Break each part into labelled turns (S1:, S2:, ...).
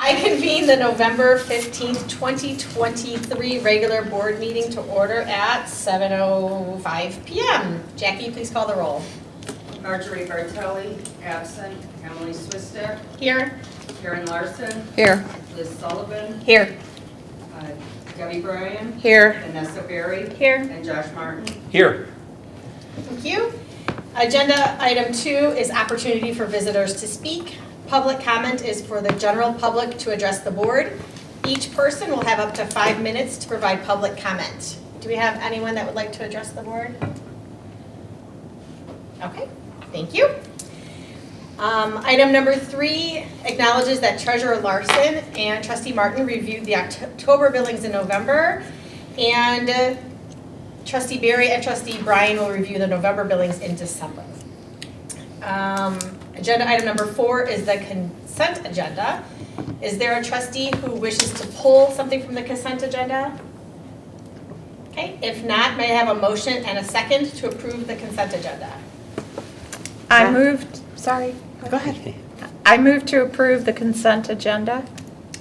S1: I convene the November 15th, 2023 regular board meeting to order at 7:05 p.m. Jackie, please call the roll.
S2: Marjorie Bartelli, absent. Emily Swistek.
S1: Here.
S2: Karen Larson.
S3: Here.
S2: Liz Sullivan.
S1: Here.
S2: Debbie Bryan.
S3: Here.
S2: Vanessa Berry.
S1: Here.
S2: And Josh Martin.
S4: Here.
S1: Thank you. Agenda item 2 is opportunity for visitors to speak. Public comment is for the general public to address the board. Each person will have up to 5 minutes to provide public comment. Do we have anyone that would like to address the board? Okay, thank you. Item number 3 acknowledges that Treasurer Larson and Trustee Martin reviewed the October billings in November, and Trustee Berry and Trustee Bryan will review the November billings in December. Agenda item number 4 is the consent agenda. Is there a trustee who wishes to pull something from the consent agenda? Okay, if not, may I have a motion and a second to approve the consent agenda?
S3: I moved, sorry. Go ahead. I moved to approve the consent agenda.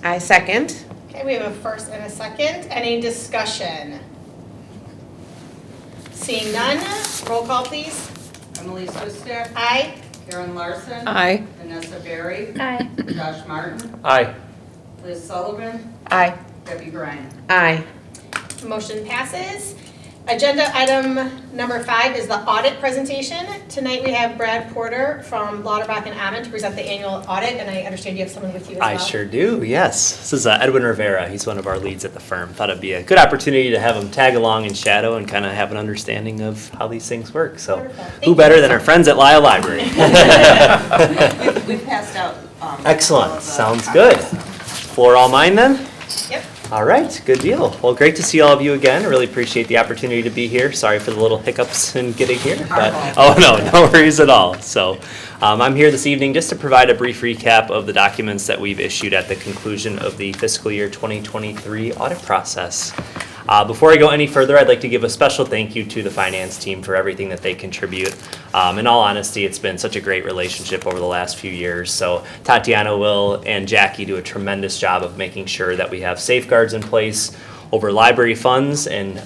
S3: I second.
S1: Okay, we have a first and a second. Any discussion? Seeing none, roll call please.
S2: Emily Swistek.
S1: Aye.
S2: Karen Larson.
S3: Aye.
S2: Vanessa Berry.
S3: Aye.
S2: Josh Martin.
S4: Aye.
S2: Liz Sullivan.
S3: Aye.
S2: Debbie Bryan.
S3: Aye.
S1: Motion passes. Agenda item number 5 is the audit presentation. Tonight we have Brad Porter from Lauterbach and Ammon to present the annual audit, and I understand you have someone with you as well.
S4: I sure do, yes. This is Edwin Rivera. He's one of our leads at the firm. Thought it'd be a good opportunity to have him tag along in shadow and kind of have an understanding of how these things work. So
S1: Wonderful. Thank
S4: who
S1: you.
S4: better than our friends at Lisle Library?
S2: We've passed out. all
S4: Excellent,
S2: of the
S4: sounds good. Floor all mine then?
S1: Yep.
S4: All right, good deal. Well, great to see all of you again. Really appreciate the opportunity to be here. Sorry for the little hiccups in getting here, but oh no worries at all. So I'm here this evening just to provide a brief recap of the documents that we've issued at the conclusion of the fiscal year 2023 audit process. Before I go any further, I'd like to give a special thank you to the finance team for everything that they contribute. In all honesty, it's been such a great relationship over the last few years. So Tatiana, Will, and Jackie do a tremendous job of making sure that we have safeguards in place over library funds, and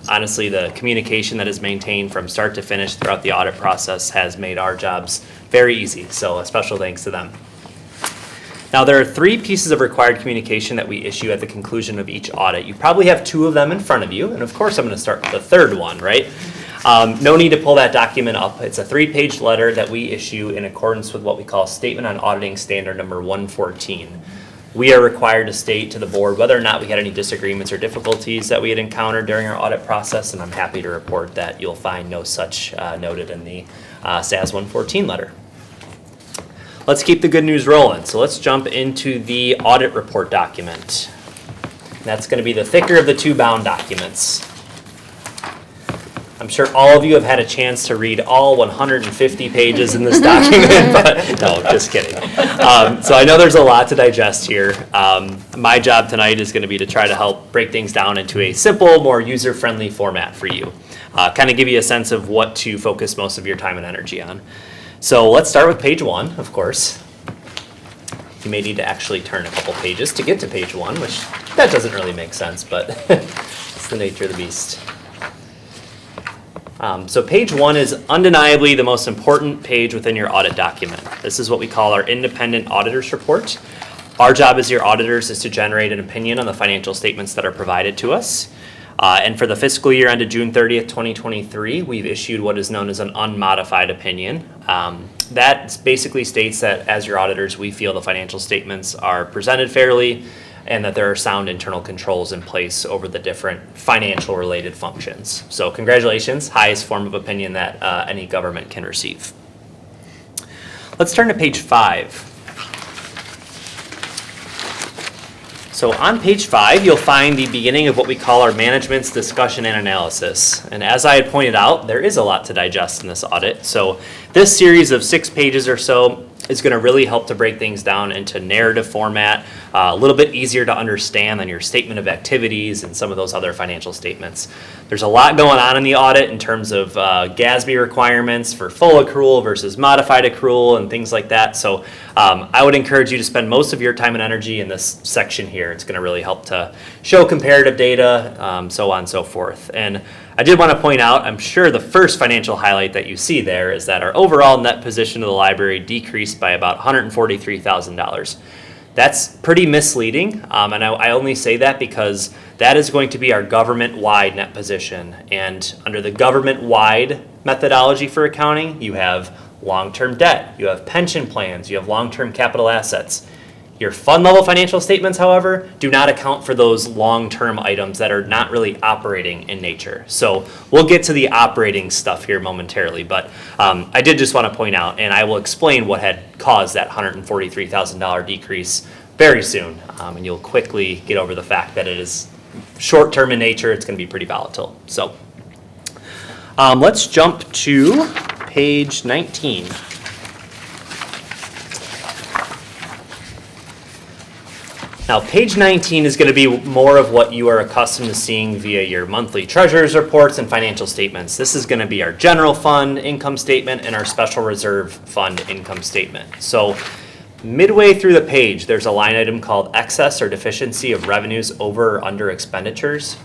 S4: honestly, the communication that is maintained from start to finish throughout the audit process has made our jobs very easy. So a special thanks to them. Now, there are 3 pieces of required communication that we issue at the conclusion of each audit. You probably have 2 of them in front of you, and of course I'm going to start with the third one, right? No need to pull that document up. It's a 3-page letter that we issue in accordance with what we call Statement on Auditing Standard number 114. We are required to state to the board whether or not we had any disagreements or difficulties that we had encountered during our audit process, and I'm happy to report that you'll find no such noted in the SAS 114 letter. Let's keep the good news rolling. So let's jump into the audit report document. That's going to be the thicker of the 2 bound documents. I'm sure all of you have had a chance to read all 150 pages in this document, but no, just kidding. So I know there's a lot to digest here. My job tonight is going to be to try to help break things down into a simple, more user-friendly format for you. Kind of give you a sense of what to focus most of your time and energy on. So let's start with page 1, of course. You may need to actually turn a couple pages to get to page 1, which that doesn't really make sense, but it's the nature of the beast. So page 1 is undeniably the most important page within your audit document. This is what we call our independent auditor's report. Our job as your auditors is to generate an opinion on the financial statements that are provided to us. And for the fiscal year ended June 30th, 2023, we've issued what is known as an unmodified opinion. That basically states that as your auditors, we feel the financial statements are presented fairly and that there are sound internal controls in place over the different financial related functions. So congratulations, highest form of opinion that any government can receive. Let's turn to page 5. So on page 5, you'll find the beginning of what we call our management's discussion and analysis. And as I had pointed out, there is a lot to digest in this audit. So this series of 6 pages or so is going to really help to break things down into narrative format, a little bit easier to understand than your statement of activities and some of those other financial statements. There's a lot going on in the audit in terms of GASB requirements for full accrual versus modified accrual and things like that. So I would encourage you to spend most of your time and energy in this section here. It's going to really help to show comparative data, so on and so forth. And I did want to point out, I'm sure the first financial highlight that you see there is that our overall net position of the library decreased by about $143,000. That's pretty misleading, and I only say that because that is going to be our government-wide net position. And under the government-wide methodology for accounting, you have long-term debt, you have pension plans, you have long-term capital assets. Your fund level financial statements, however, do not account for those long-term items that are not really operating in nature. So we'll get to the operating stuff here momentarily, but I did just want to point out, and I will explain what had caused that $143,000 decrease very soon, and you'll quickly get over the fact that it is short-term in nature. It's going to be pretty volatile. So let's jump to page 19. Now, page 19 is going to be more of what you are accustomed to seeing via your monthly treasurer's reports and financial statements. This is going to be our general fund income statement and our special reserve fund income statement. So midway through the page, there's a line item called excess or deficiency of revenues over or under expenditures.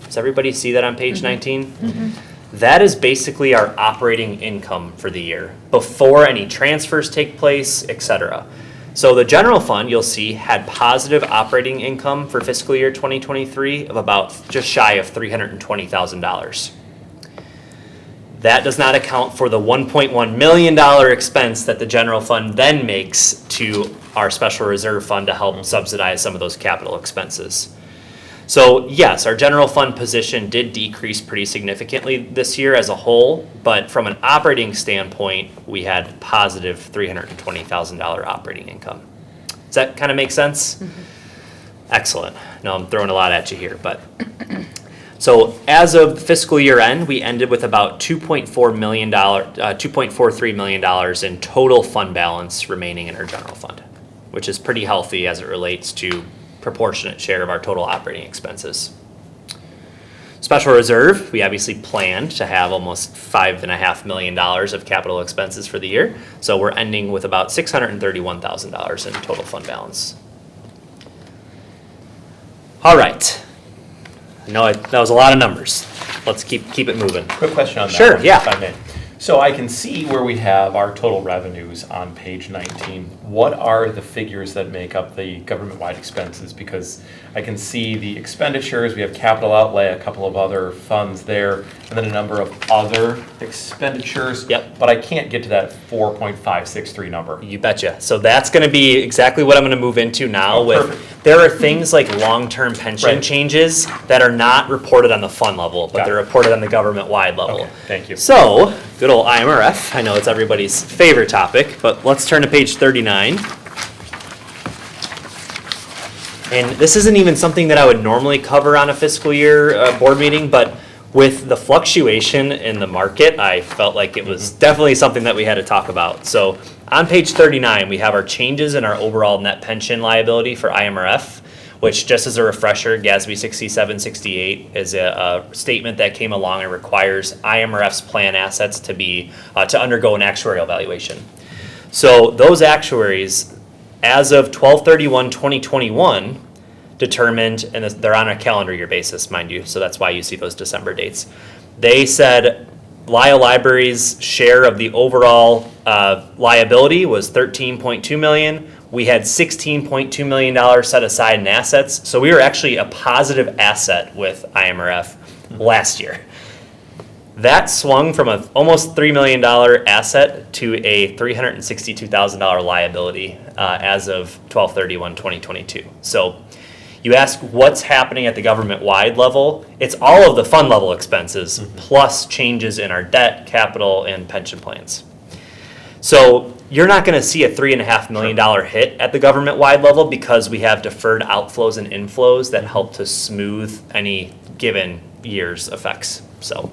S4: Does everybody see that on page 19? That is basically our operating income for the year, before any transfers take place, etc. So the general fund, you'll see, had positive operating income for fiscal year 2023 of about just shy of $320,000. That does not account for the $1.1 million expense that the general fund then makes to our special reserve fund to help subsidize some of those capital expenses. So yes, our general fund position did decrease pretty significantly this year as a whole, but from an operating standpoint, we had positive $320,000 operating income. Does that kind of make sense? Excellent. No, I'm throwing a lot at you here, but so as of fiscal year end, we ended with about $2.43 million in total fund balance remaining in our general fund, which is pretty healthy as it relates to proportionate share of our total operating expenses. Special reserve, we obviously planned to have almost $5.5 million of capital expenses for the year, so we're ending with about $631,000 in total fund balance. All right, I know that was a lot of numbers. Let's keep it moving.
S5: Quick question on that.
S4: Sure,
S5: one,
S4: yeah.
S5: If I may. So I can see where we have our total revenues on page 19. What are the figures that make up the government-wide expenses? Because I can see the expenditures, we have capital outlay, a couple of other funds there, and then a number of other expenditures.
S4: Yep.
S5: But I can't get to that 4.563 number.
S4: You betcha. So that's going to be exactly what I'm going to move into now.
S5: Oh,
S4: with
S5: perfect.
S4: There are things like long-term pension
S5: Right.
S4: changes that are not reported on the fund level, but
S5: Got
S4: they're
S5: it.
S4: reported on the government-wide level.
S5: Okay, thank you.
S4: So, good old IMRF. I know it's everybody's favorite topic, but let's turn to page 39. And this isn't even something that I would normally cover on a fiscal year board meeting, but with the fluctuation in the market, I felt like it was definitely something that we had to talk about. So on page 39, we have our changes in our overall net pension liability for IMRF, which, just as a refresher, GASB 6768 is a statement that came along and requires IMRF's plan assets to be to undergo an actuarial valuation. So those actuaries, as of 12/31/2021, determined, and they're on a calendar year basis, mind you, so that's why you see those December dates. They said Lisle Library's share of the overall liability was $13.2 million. We had $16.2 million set aside in assets, so we were actually a positive asset with IMRF last year. That swung from an almost $3 million asset to a $362,000 liability as of 12/31/2022. So you ask what's happening at the government-wide level, it's all of the fund level expenses plus changes in our debt, capital, and pension plans. So you're not going to see a $3.5 million hit at the government-wide level because we have deferred outflows and inflows that help to smooth any given year's effects. So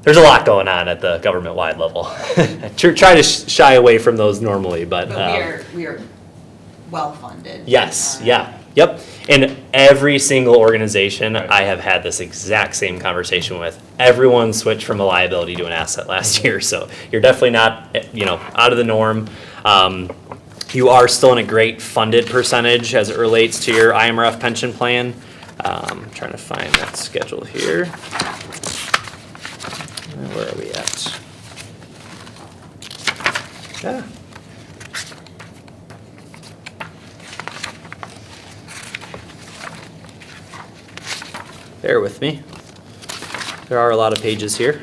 S4: there's a lot going on at the government-wide level. I try to shy away from those normally, but.
S2: But we are well-funded.
S4: Yes, yeah, yep. And every single organization I have had this exact same conversation with. Everyone switched from a liability to an asset last year, so you're definitely not, out of the norm. You are still in a great funded percentage as it relates to your IMRF pension plan. I'm trying to find that schedule here. Where are we at? Yeah. Bear with me. There are a lot of pages here.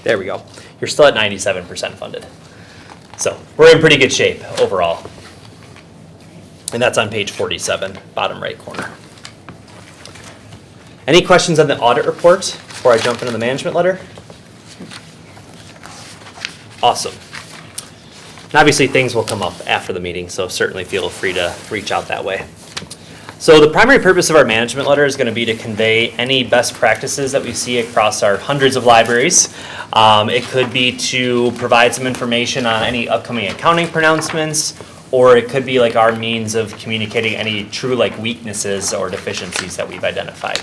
S4: There we go. You're still at 97% funded. So we're in pretty good shape overall. And that's on page 47, bottom right corner. Any questions on the audit report before I jump into the management letter? Awesome. And obviously things will come up after the meeting, so certainly feel free to reach out that way. So the primary purpose of our management letter is going to be to convey any best practices that we see across our hundreds of libraries. It could be to provide some information on any upcoming accounting pronouncements, or it could be like our means of communicating any true weaknesses or deficiencies that we've identified.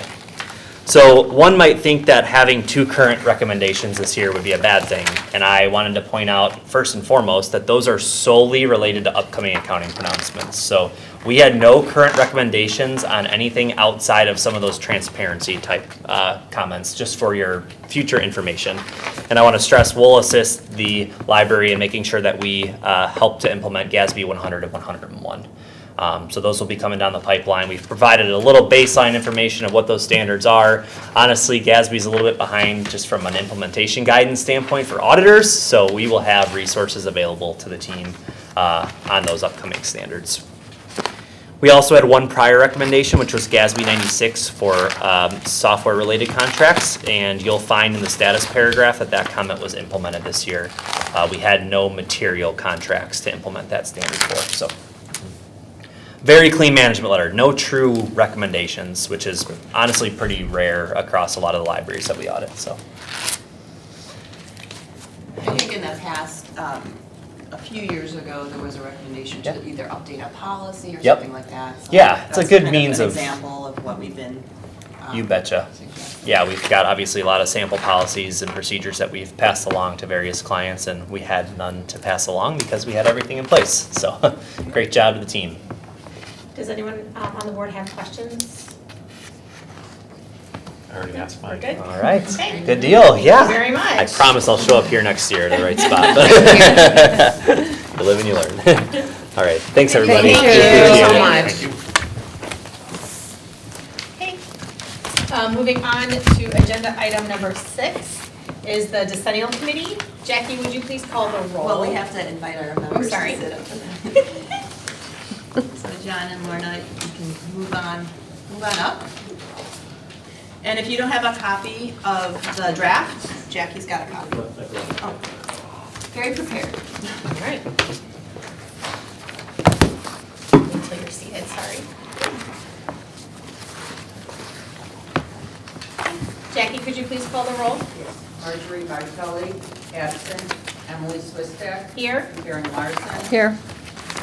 S4: So one might think that having 2 current recommendations this year would be a bad thing, and I wanted to point out first and foremost that those are solely related to upcoming accounting pronouncements. So we had no current recommendations on anything outside of some of those transparency type comments, just for your future information. And I want to stress we'll assist the library in making sure that we help to implement GASB 100 and 101. So those will be coming down the pipeline. We've provided a little baseline information of what those standards are. Honestly, GASB is a little bit behind just from an implementation guidance standpoint for auditors, so we will have resources available to the team on those upcoming standards. We also had one prior recommendation, which was GASB 96 for software-related contracts, and you'll find in the status paragraph that that comment was implemented this year. We had no material contracts to implement that standard for, so. Very clean management letter, no true recommendations, which is honestly pretty rare across a lot of the libraries that we audit, so.
S2: I think in the past, a few years ago, there was a recommendation to either update a policy or
S4: Yep.
S2: something like that. So
S4: Yeah, it's a
S2: that's
S4: good
S2: kind
S4: means
S2: an
S4: of-
S2: example of what we've been.
S4: You betcha.
S2: suggesting.
S4: Yeah, we've got obviously a lot of sample policies and procedures that we've passed along to various clients, and we had none to pass along because we had everything in place, so great job to the team.
S1: Does anyone on the board have questions?
S5: I already asked
S1: We're
S5: mine.
S1: good?
S4: All right,
S1: Okay.
S4: good deal,
S1: Thank
S4: yeah.
S1: you very much.
S4: I promise I'll show up here next year at the right spot. You live and you learn. All right, thanks everybody.
S3: Thank you
S4: Appreciate
S3: so
S4: it.
S3: much.
S1: Okay. Moving on to agenda item number 6 is the Decennial Committee. Jackie, would you please call the roll?
S2: Well, we have to invite our members to
S1: sorry.
S2: sit up for that. So John and Lorna, you can move on up. And if you don't have a copy of the draft, Jackie's got a copy. Oh, very prepared.
S1: All right. Until you're seated, sorry. Jackie, could you please call the roll?
S6: Marjorie Vitale, absent. Emily Swistak,
S1: Here.
S6: Karen Larson,
S3: Here.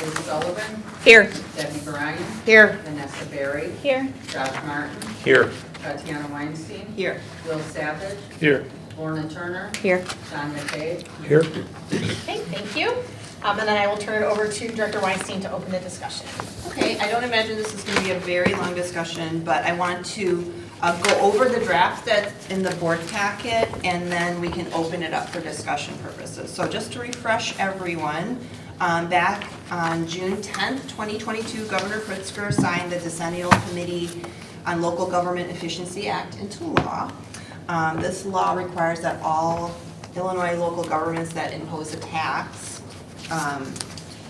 S6: Liz Sullivan,
S3: Here.
S6: Debbie Bryan,
S3: Here.
S6: Vanessa Berry,
S1: Here.
S6: Josh Martin,
S4: Here.
S6: Tatiana Weinstein,
S2: Here.
S6: Will Savage,
S5: Here.
S6: Lorna Turner,
S3: Here.
S6: John McKay.
S5: Here.
S1: Okay, thank you. And then I will turn it over to Director Weinstein to open the discussion.
S2: Okay, I don't imagine this is going to be a very long discussion, but I wanted to go over the draft that's in the board packet, and then we can open it up for discussion purposes. So just to refresh everyone, back on June 10th, 2022, Governor Pritzker signed the Decennial Committee on Local Government Efficiency Act into law. This law requires that all Illinois local governments that impose a tax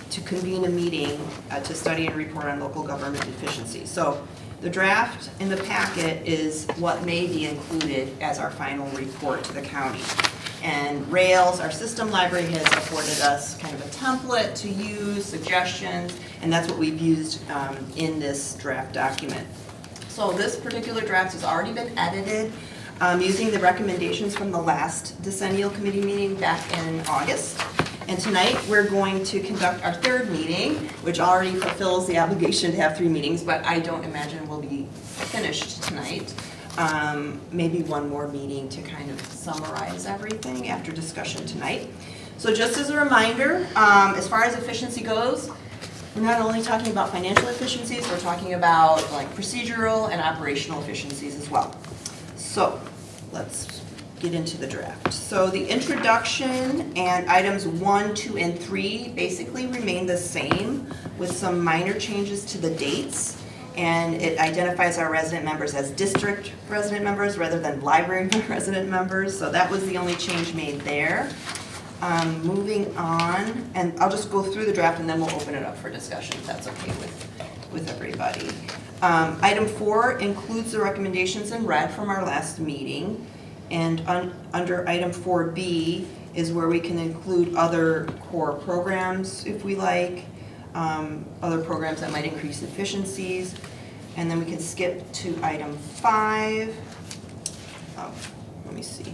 S2: to convene a meeting to study and report on local government efficiency. So the draft in the packet is what may be included as our final report to the county. And Rails, our system library, has afforded us kind of a template to use, suggestions, and that's what we've used in this draft document. So this particular draft has already been edited using the recommendations from the last decennial committee meeting back in August. And tonight, we're going to conduct our third meeting, which already fulfills the obligation to have 3 meetings, but I don't imagine we'll be finished tonight. Maybe one more meeting to kind of summarize everything after discussion tonight. So just as a reminder, as far as efficiency goes, we're not only talking about financial efficiencies, we're talking about like procedural and operational efficiencies as well. So let's get into the draft. So the introduction and items 1, 2, and 3 basically remain the same with some minor changes to the dates. And it identifies our resident members as district resident members rather than library resident members. So that was the only change made there. Moving on, and I'll just go through the draft and then we'll open it up for discussion if that's okay with everybody. Item 4 includes the recommendations in red from our last meeting. And under item 4B is where we can include other core programs if we like, other programs that might increase efficiencies. And then we can skip to item 5. Oh, let me see here.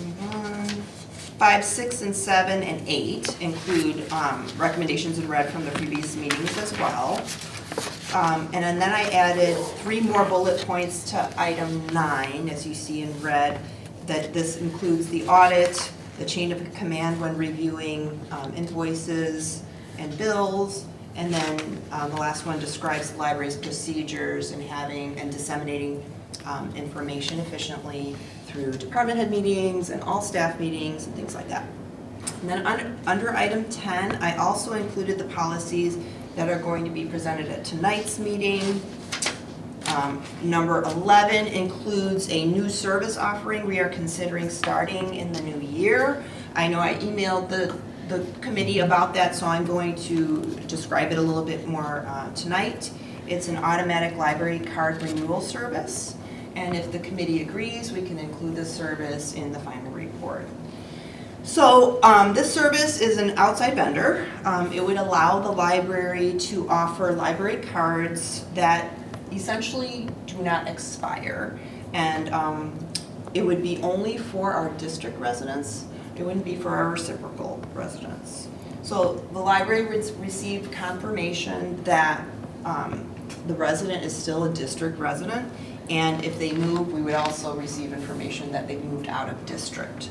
S2: Move on. 5, 6, and 7, and 8 include recommendations in red from the previous meetings as well. And then I added 3 more bullet points to item 9, as you see in red, that this includes the audit, the chain of command when reviewing invoices and bills, and then the last one describes the library's procedures and having and disseminating information efficiently through department head meetings and all staff meetings and things like that. And then under item 10, I also included the policies that are going to be presented at tonight's meeting. Number 11 includes a new service offering we are considering starting in the new year. I know I emailed the committee about that, so I'm going to describe it a little bit more tonight. It's an automatic library card renewal service, and if the committee agrees, we can include this service in the final report. So this service is an outside vendor. It would allow the library to offer library cards that essentially do not expire, and it would be only for our district residents. It wouldn't be for our reciprocal residents. So the library received confirmation that the resident is still a district resident, and if they move, we would also receive information that they've moved out of district.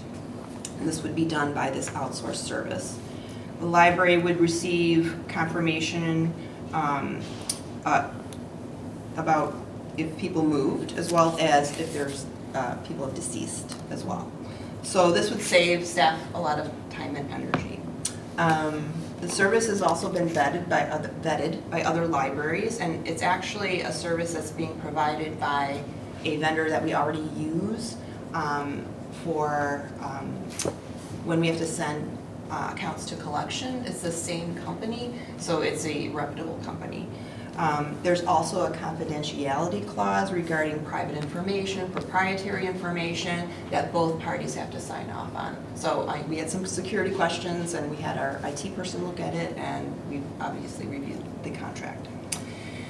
S2: And this would be done by this outsourced service. The library would receive confirmation about if people moved, as well as if there's people have deceased as well. So this would save staff a lot of time and energy. The service has also been vetted by other libraries, and it's actually a service that's being provided by a vendor that we already use for when we have to send accounts to collection. It's the same company, so it's a reputable company. There's also a confidentiality clause regarding private information, proprietary information that both parties have to sign off on. So we had some security questions, and we had our IT person look at it, and we obviously reviewed the contract.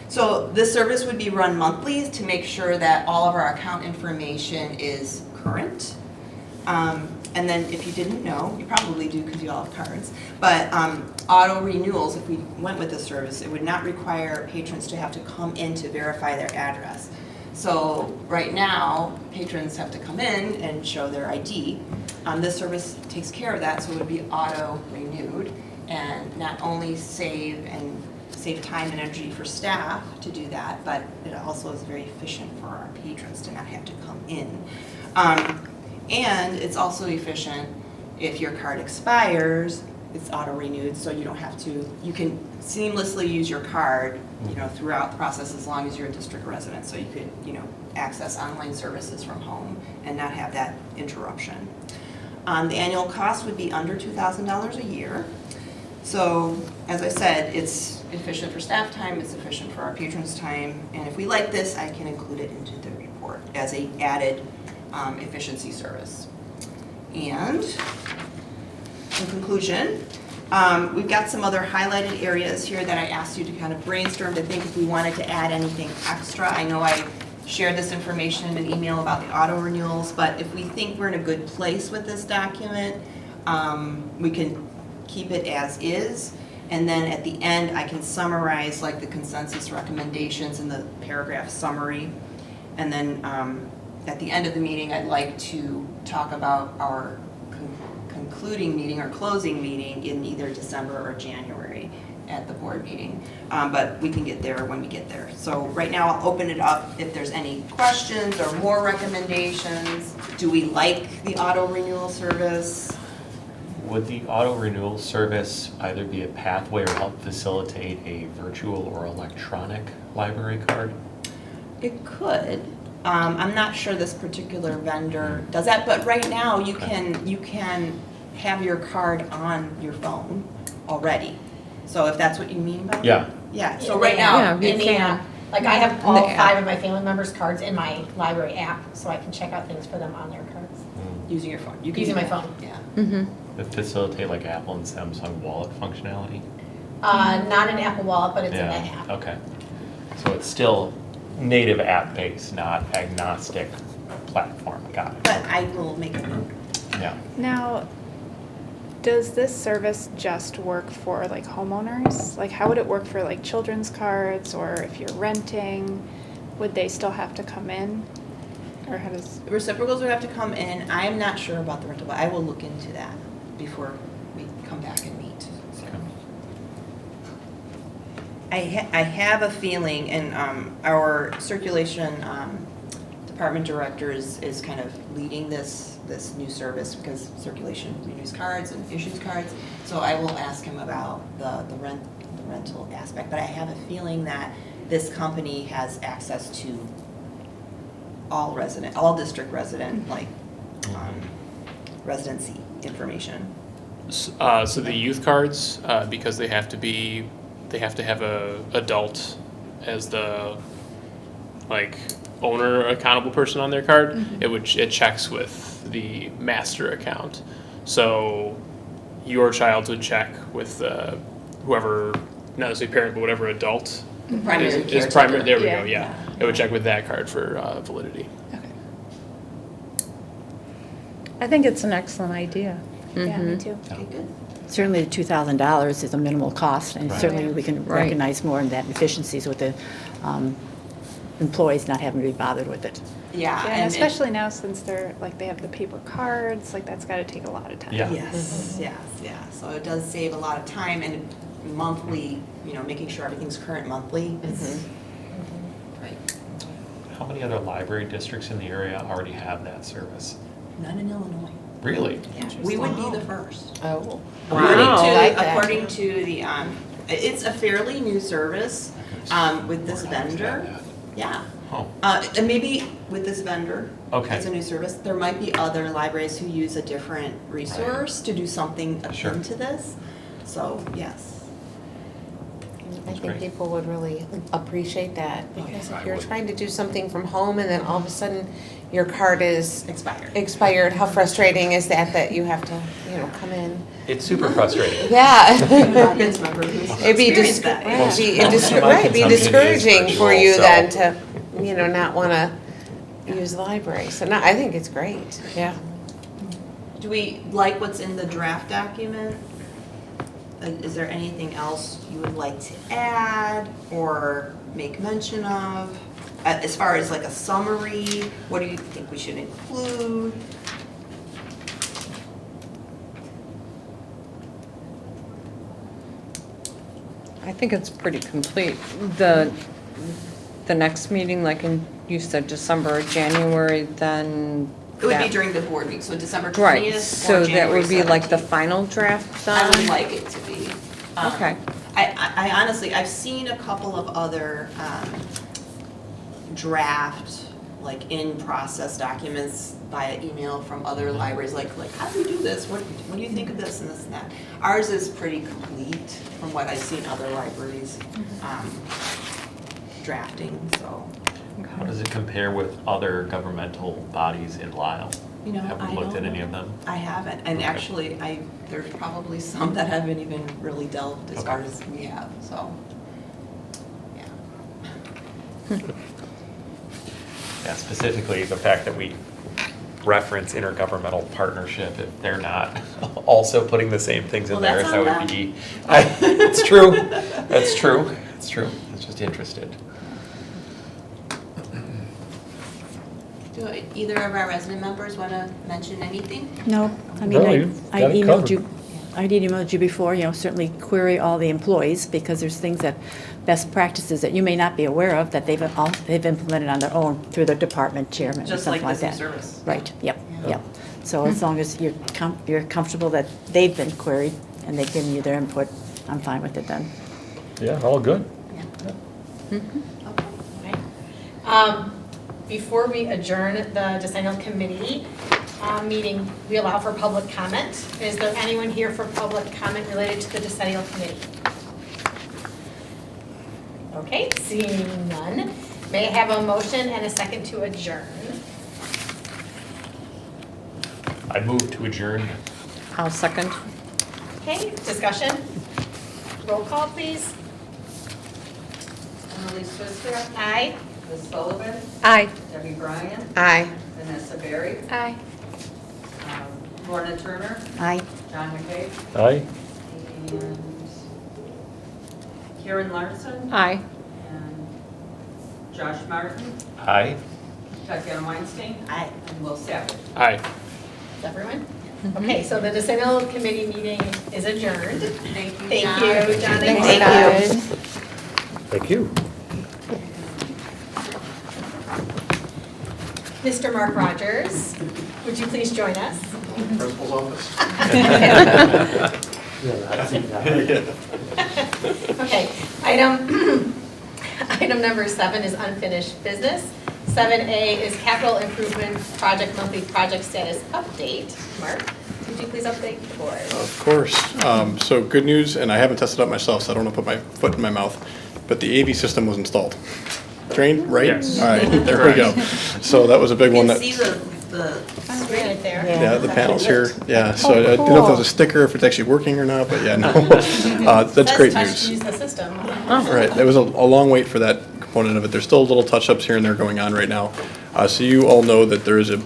S2: So this service would be run monthly to make sure that all of our account information is current. And then if you didn't know, you probably do because you all have cards, but auto renewals, if we went with this service, it would not require patrons to have to come in to verify their address. So right now, patrons have to come in and show their ID. This service takes care of that, so it would be auto renewed, and not only save time and energy for staff to do that, but it also is very efficient for our patrons to not have to come in. And it's also efficient if your card expires, it's auto-renewed, so you don't have to, you can seamlessly use your card, throughout the process as long as you're a district resident, so you could, access online services from home and not have that interruption. The annual cost would be under $2,000 a year. So, as I said, it's efficient for staff time, it's efficient for our patrons' time, and if we like this, I can include it into the report as a added efficiency service. And in conclusion, we've got some other highlighted areas here that I asked you to kind of brainstorm to think if we wanted to add anything extra. I know I shared this information in an email about the auto renewals, but if we think we're in a good place with this document, we can keep it as is. And then at the end, I can summarize like the consensus recommendations in the paragraph summary. And then at the end of the meeting, I'd like to talk about our concluding meeting or closing meeting in either December or January at the board meeting. But we can get there when we get there. So right now I'll open it up if there's any questions or more recommendations. Do we like the auto renewal service?
S5: Would the auto renewal service either be a pathway or help facilitate a virtual or electronic library card?
S2: It could. I'm not sure this particular vendor does that, but right now you can have your card on your phone already. So if that's what you mean by that?
S5: Yeah.
S2: Yeah, so right now,
S3: Yeah, you
S1: In the
S3: can.
S1: app, like I have all
S3: In the app.
S1: 5 of my family members' cards in my library app, so I can check out things for them on their cards.
S2: using your phone. You can
S1: Using
S2: do
S1: my
S2: that.
S1: phone.
S2: Yeah.
S3: Mm-hmm.
S5: That facilitate like Apple and Samsung wallet functionality?
S1: Not an Apple Wallet, but it's in
S5: Yeah,
S1: that app.
S5: okay. So it's still native app-based, not agnostic platform, got it.
S2: But I will make a note.
S5: Yeah.
S7: Now, does this service just work for like homeowners? Like how would it work for like children's cards, or if you're renting, would they still have to come in? Or how does,
S2: Reciprocals would have to come in. I am not sure about the rental, but I will look into that before we come back and meet. So. I have a feeling, and our circulation department director is kind of leading this new service because circulation renews cards and issues cards. So I will ask him about the rental aspect. But I have a feeling that this company has access to all district resident, like residency information.
S8: So the youth cards, because they have to have a adult as the like owner accountable person on their card. It checks with the master account. So your child would check with whoever, not necessarily parent, but whatever adult
S2: Primary
S8: is
S2: caretaker.
S8: primary. There we
S7: Yeah.
S8: go. Yeah, it would check with that card for validity.
S7: okay.
S3: I think it's an excellent idea.
S7: Yeah, me too.
S2: Okay, good.
S9: Certainly the $2,000 is a minimal cost, and
S5: Right.
S9: certainly we can
S3: Right.
S9: recognize more in that efficiencies with the employees not having to be bothered with it.
S2: Yeah,
S7: Yeah, and especially now since they have the paper cards, like that's gotta take a lot of time.
S5: Yeah.
S2: Yes, yes, yeah. So it does save a lot of time and monthly, making sure everything's current monthly. Right.
S5: How many other library districts in the area already have that service?
S2: None in Illinois.
S5: Really?
S2: Yeah, we would be the first.
S1: Oh.
S2: According to the, it's a fairly new service with this vendor. Yeah.
S5: Oh,
S2: And maybe with this vendor,
S5: Okay.
S2: it's a new service, there might be other libraries who use a different resource to do something
S5: Sure.
S2: akin to this. So, yes.
S10: I
S5: That's
S10: think
S5: great.
S10: people would really appreciate that, because
S5: I
S10: if you're
S5: would.
S10: trying to do something from home and then all of a sudden your card is
S2: Expired.
S10: expired, how frustrating is that you have to, come in?
S5: it's super frustrating.
S10: Yeah.
S2: Audience member who's
S10: It'd be
S2: experienced that.
S5: Most-
S10: it'd
S5: most of my
S10: right, be
S5: consumption is
S10: discouraging for
S5: virtual,
S10: you
S5: so-
S10: then to, not wanna use the library. So no, I think it's great, yeah.
S2: Do we like what's in the draft document? Is there anything else you would like to add or make mention of? As far as like a summary, what do you think we should include?
S11: I think it's pretty complete. The next meeting, you said December or January, then.
S2: It would be
S11: that-
S2: during the board meeting, so December 20th
S11: Right,
S2: or
S11: so that
S2: January
S11: would be like the
S2: 17th.
S11: final draft
S2: I would
S11: then?
S2: like it to be.
S11: Okay.
S2: I honestly, I've seen a couple of other draft, in-process documents via email from other libraries, like how do we do this? What do you think of this and this and that? Ours is pretty complete from what I've seen other libraries drafting, so.
S5: How does it compare with other governmental bodies in Lisle?
S2: You know,
S5: Have we looked at any of them?
S2: I haven't, and
S5: Okay.
S2: actually, there's probably some that haven't even really delved as far
S5: Okay.
S2: as we have, so.
S5: Yeah, specifically the fact that we reference intergovernmental partnership, if they're not also putting the same things in
S2: Well,
S5: there,
S2: that's
S5: that
S2: on
S5: would be. It's true, that's true, it's true, I was just interested.
S12: Do either of our resident members want to mention anything?
S9: No, I mean,
S13: No, you've
S9: I
S13: got it
S9: emailed
S13: covered.
S9: you, I did emailed you before, certainly query all the employees, because there's things that, best practices that you may not be aware of, that they've implemented on their own through their department chairman or
S2: Just like
S9: something like
S2: this new
S9: that.
S2: service.
S9: Right, yep, yep. So as long as you're comfortable that they've been queried and they've given you their input, I'm fine with it then.
S13: Yeah, all good.
S1: Before we adjourn the decennial committee meeting, we allow for public comment. Is there anyone here for public comment related to the decennial committee? Okay, seeing none. May I have a motion and a second to adjourn?
S5: I move to adjourn.
S11: I'll second.
S1: Okay, discussion? Roll call, please.
S6: Emily Swister,
S1: Aye.
S6: Liz Sullivan,
S3: Aye.
S6: Debbie Bryan,
S10: Aye.
S6: Vanessa Berry,
S7: Aye.
S6: Lorna Turner,
S9: Aye.
S6: John McKay,
S13: Aye.
S6: and Karen Larson,
S11: Aye.
S6: and Josh Martin,
S5: Aye.
S6: Tatiana Weinstein,
S12: Aye.
S6: and Will Savage.
S8: Aye.
S1: Is everyone? Okay, so the decennial committee meeting is adjourned.
S12: Thank you,
S1: Thank
S12: John.
S1: you, John and
S9: Thank
S1: Dave.
S9: you.
S13: Thank you.
S1: Mr. Mark Rogers, would you please join us?
S14: Principal's office.
S1: Okay, item number 7 is unfinished business. 7A is capital improvement project monthly project status update. Mark, would you please update the board?
S14: Of course. So good news, and I haven't tested it myself, so I don't want to put my foot in my mouth, but the AV system was installed. Trained, right?
S8: Yes.
S14: All right, there we go. So that was a big
S2: You
S14: one
S2: can
S14: that.
S2: see the
S1: Screen it there.
S14: Yeah, the panels here, yeah, so I didn't know if it was a sticker, if it's actually working or not, but yeah, no. That's great
S1: Touch
S14: news.
S1: to use the system.
S14: Right, there was a long wait for that component of it. There's still little touch-ups here and there going on right now. So you all know that there is the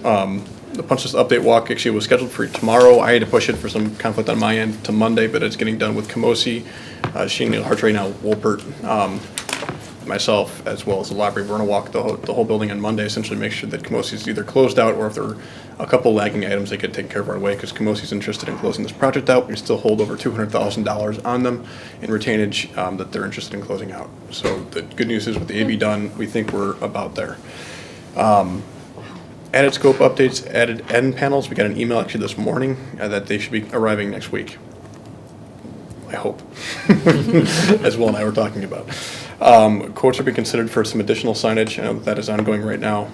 S14: punch list update walk actually was scheduled for tomorrow. I had to push it for some conflict on my end to Monday, but it's getting done with Camosi, Sheen, Hartree, now Wolpert, myself, as well as the library. We're gonna walk the whole building on Monday, essentially make sure that Camosi is either closed out, or if there are a couple lagging items, they get taken care of right away, because Camosi's interested in closing this project out. We still hold over $200,000 on them in retainage that they're interested in closing out. So the good news is with the AB done, we think we're about there. Added scope updates, added end panels. We got an email actually this morning that they should be arriving next week. I hope, as Will and I were talking about. Quotes are being considered for some additional signage. That is ongoing right now.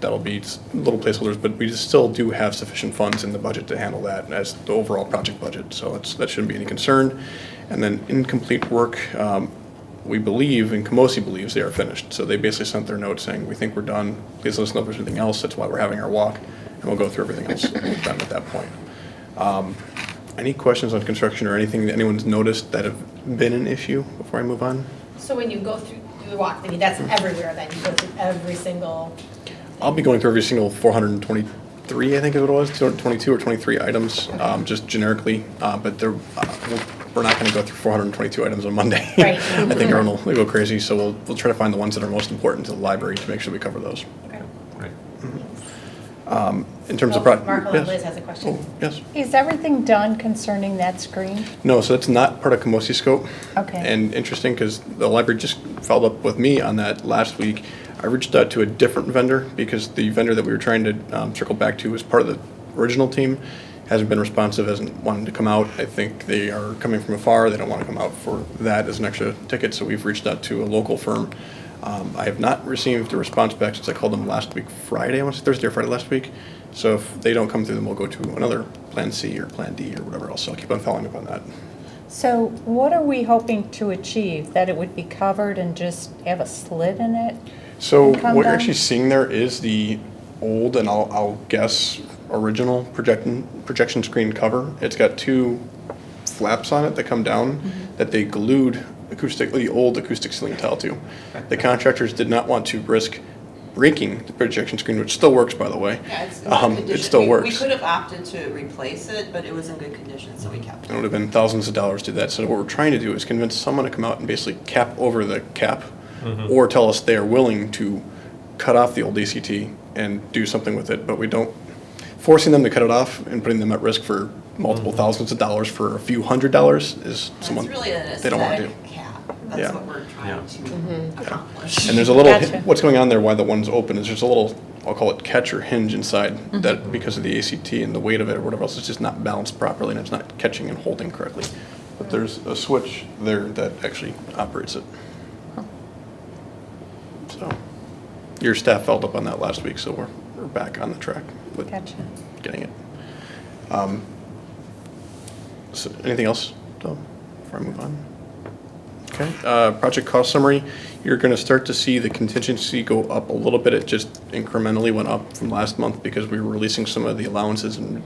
S14: That'll be little placeholders, but we still do have sufficient funds in the budget to handle that as the overall project budget. So that shouldn't be any concern. And then incomplete work, we believe, and Camosi believes, they are finished. So they basically sent their note saying, we think we're done. Please let us know if there's anything else. That's why we're having our walk, and we'll go through everything else with them at that point. Any questions on construction or anything that anyone's noticed that have been an issue before I move on?
S1: So when you go through the walk, I mean, that's everywhere then, you go through every single.
S14: I'll be going through every single 423, I think is what it was, 222 or 23 items, just generically, but we're not going to go through 422 items on Monday.
S1: Right.
S14: I think everyone will go crazy, so we'll try to find the ones that are most important to the library to make sure we cover those.
S1: Okay.
S5: Right.
S14: In terms of.
S1: Mark,
S14: Yes.
S1: Liz has a question.
S14: Oh, yes.
S3: Is everything done concerning that screen?
S14: No, so that's not part of Camosi scope.
S3: Okay.
S14: And interesting, because the library just followed up with me on that last week. I reached out to a different vendor, because the vendor that we were trying to circle back to was part of the original team, hasn't been responsive, hasn't wanted to come out. I think they are coming from afar. They don't want to come out for that as an extra ticket, so we've reached out to a local firm. I have not received a response back since I called them last week Friday, I want to say Thursday or Friday last week. So if they don't come through, then we'll go to another Plan C or Plan D or whatever else. So I'll keep on following up on that.
S3: So what are we hoping to achieve? That it would be covered and just have a slit in it?
S14: So
S3: And come
S14: what you're
S3: down?
S14: actually seeing there is the old, and I'll guess, original projection screen cover. It's got two flaps on it that come down that they glued the old acoustic ceiling tile to. The contractors did not want to risk breaking the projection screen, which still works, by the way.
S2: Yeah, it's in good condition.
S14: It still
S2: We
S14: works.
S2: could have opted to replace it, but it was in good condition, so we kept
S14: It
S2: it.
S14: would have been thousands of dollars to do that. So what we're trying to do is convince someone to come out and basically cap over the cap, or tell us they are willing to cut off the old ACT and do something with it, but we don't, forcing them to cut it off and putting them at risk for multiple thousands of dollars for a few $100s is someone
S2: It's really an
S14: they don't want to do.
S2: aesthetic cap. That's
S14: Yeah.
S2: what we're trying to accomplish.
S14: And there's a little,
S3: Gotcha.
S14: what's going on there, why the one's open, is there's a little, I'll call it catch or hinge inside, that because of the ACT and the weight of it or whatever else, it's just not balanced properly and it's not catching and holding correctly. But there's a switch there that actually operates it. So, your staff followed up on that last week, so we're back on the track with
S3: Gotcha.
S14: getting it. So anything else, Tom, before I move on? Okay, project cost summary, you're gonna start to see the contingency go up a little bit. It just incrementally went up from last month because we were releasing some of the allowances and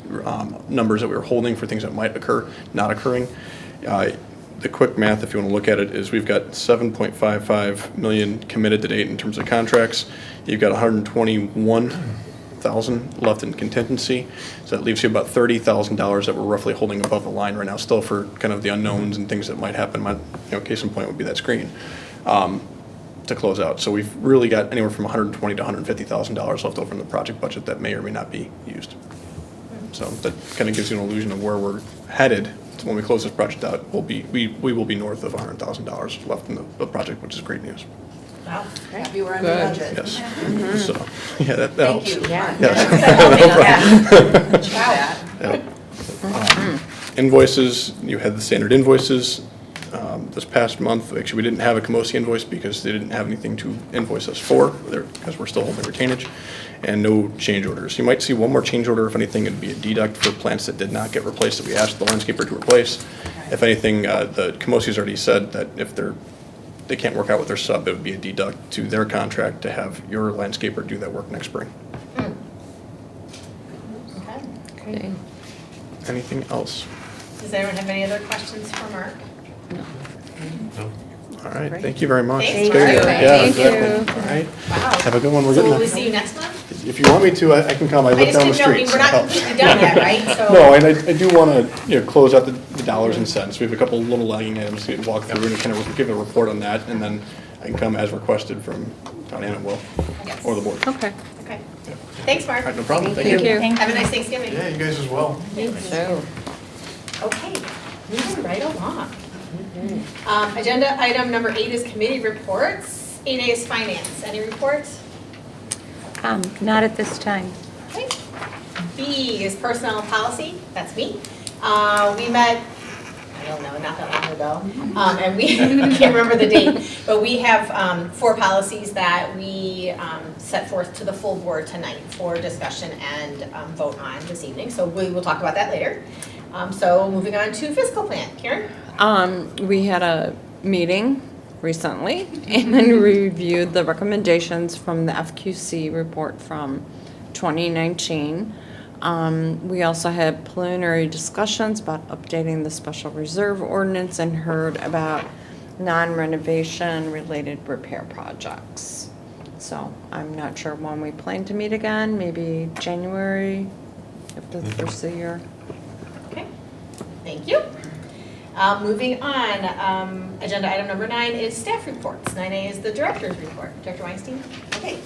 S14: numbers that we were holding for things that might occur, not occurring. The quick math, if you wanna look at it, is we've got 7.55 million committed to date in terms of contracts. You've got 121,000 left in contingency. So that leaves you about $30,000 that we're roughly holding above the line right now, still for kind of the unknowns and things that might happen. Case in point would be that screen to close out. So we've really got anywhere from $120,000 to $150,000 left over in the project budget that may or may not be used. So that kind of gives you an illusion of where we're headed. So when we close this project out, we will be north of $100,000 left in the project, which is great news.
S1: Wow.
S2: Happy we're under
S11: Good.
S2: budget.
S14: Yes. So, yeah, that
S2: Thank
S14: helps.
S2: you.
S1: Yeah.
S2: Yeah.
S14: Invoices, you had the standard invoices. This past month, actually, we didn't have a Camosi invoice because they didn't have anything to invoice us for, because we're still holding retainage, and no change orders. You might see one more change order. If anything, it'd be a deduct for plants that did not get replaced that we asked the landscaper to replace. If anything, the Camosi's already said that if they can't work out with their sub, it would be a deduct to their contract to have your landscaper do that work next spring.
S3: Okay.
S14: Anything else?
S1: Does anyone have any other questions for Mark?
S14: All right, thank you very much.
S1: Thanks,
S14: Stay
S1: Mark.
S14: there. Yeah,
S3: Thank you.
S14: exactly. All right.
S1: Wow.
S14: Have a good one. We're
S1: So
S14: getting
S1: will we
S14: there.
S1: see you next month?
S14: If you want me to, I can come. I
S1: I
S14: live
S1: just
S14: down the
S1: didn't know, I
S14: street.
S1: mean, we're not
S14: so-
S1: completely done yet, right? So.
S14: No, and I do want to, close out the dollars and cents. We have a couple little lagging items to walk through and kind of give a report on that, and then I can come as requested from Diana Will
S1: Yes.
S14: or the board.
S11: Okay.
S1: Okay. Thanks, Mark.
S14: All right, no problem. Thank
S11: Thank
S14: you.
S11: you.
S1: Have a nice Thanksgiving.
S14: Yeah, you guys as well.
S11: So,
S1: Okay, moving right along. Agenda item number 8 is committee reports. 8A is finance. Any reports?
S3: Not at this time.
S1: Okay. B is personnel policy. That's me. We met, I don't know, not that long ago. And we, I can't remember the date, but we have 4 policies that we set forth to the full board tonight for discussion and vote on this evening. So we will talk about that later. So moving on to fiscal plan. Karen?
S11: we had a meeting recently and reviewed the recommendations from the FQC report from 2019. We also had preliminary discussions about updating the special reserve ordinance and heard about non-renovation related repair projects. So I'm not sure when we plan to meet again, maybe January, if the first of the year.
S1: Okay, thank you. Moving on, agenda item number 9 is staff reports. 9A is the director's report. Director Weinstein?
S2: Okay,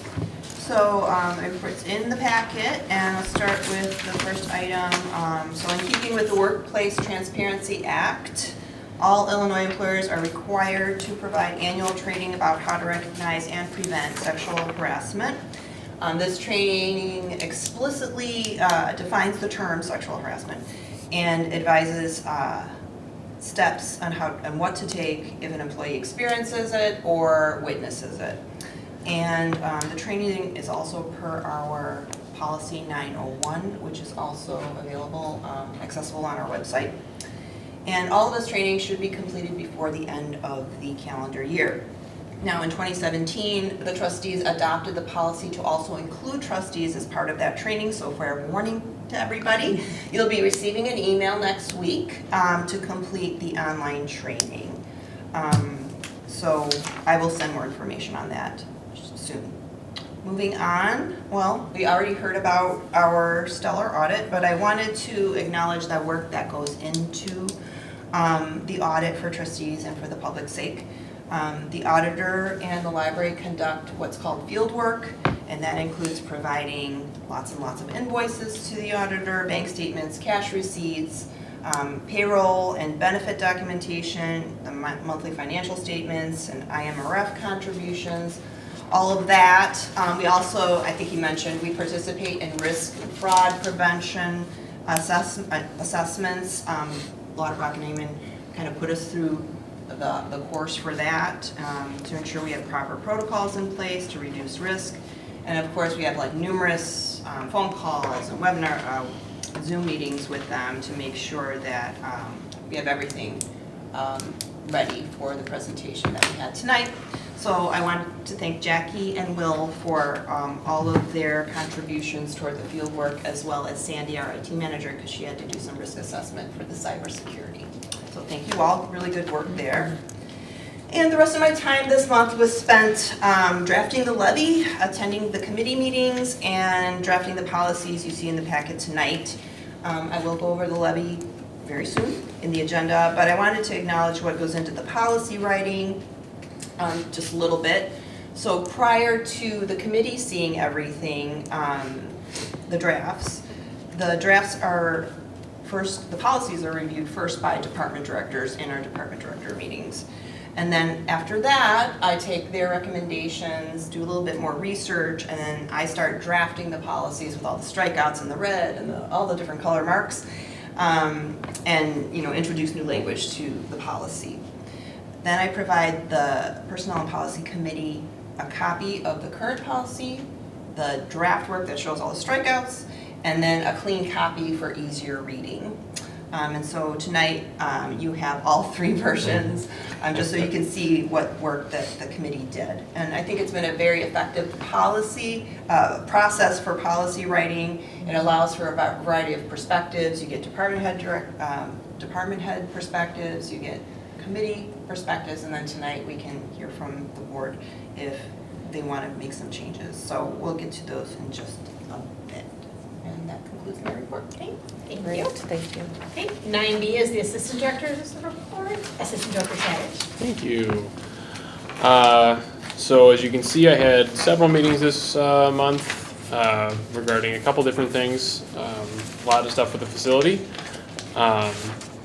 S2: so my report's in the packet, and I'll start with the first item. So in keeping with the Workplace Transparency Act, all Illinois employers are required to provide annual training about how to recognize and prevent sexual harassment. This training explicitly defines the term sexual harassment and advises steps on how and what to take if an employee experiences it or witnesses it. And the training is also per our policy 901, which is also available, accessible on our website. And all of this training should be completed before the end of the calendar year. Now, in 2017, the trustees adopted the policy to also include trustees as part of that training, so fair warning to everybody. You'll be receiving an email next week to complete the online training. So I will send more information on that soon. Moving on, well, we already heard about our stellar audit, but I wanted to acknowledge that work that goes into the audit for trustees and for the public's sake. The auditor and the library conduct what's called field work, and that includes providing lots and lots of invoices to the auditor, bank statements, cash receipts, payroll and benefit documentation, the monthly financial statements, and IMRF contributions, all of that. We also, I think he mentioned, we participate in risk and fraud prevention assessments. Lauder Rock and Amon kind of put us through the course for that to ensure we have proper protocols in place to reduce risk. And of course, we have like numerous phone calls and webinar, Zoom meetings with them to make sure that we have everything ready for the presentation that we had tonight. So I want to thank Jackie and Will for all of their contributions toward the field work, as well as Sandy, our IT manager, because she had to do some risk assessment for the cybersecurity. So thank you all, really good work there. And the rest of my time this month was spent drafting the levy, attending the committee meetings, and drafting the policies you see in the packet tonight. I will go over the levy very soon in the agenda, but I wanted to acknowledge what goes into the policy writing just a little bit. So prior to the committee seeing everything, the drafts are first, the policies are reviewed first by department directors in our department director meetings. And then after that, I take their recommendations, do a little bit more research, and then I start drafting the policies with all the strikeouts and the red and all the different color marks, and introduce new language to the policy. Then I provide the Personnel and Policy Committee a copy of the current policy, the draft work that shows all the strikeouts, and then a clean copy for easier reading. And so tonight you have all three versions, just so you can see what work that the committee did. And I think it's been a very effective policy process for policy writing. It allows for a variety of perspectives. You get department head perspectives, you get committee perspectives, and then tonight we can hear from the board if they want to make some changes. So we'll get to those in just a bit. And that concludes my report. Okay,
S10: Great,
S1: you.
S10: thank you.
S1: Okay, 9B is the Assistant Director's report. Assistant Director Savage.
S8: Thank you. So as you can see, I had several meetings this month regarding a couple different things. A lot of stuff with the facility.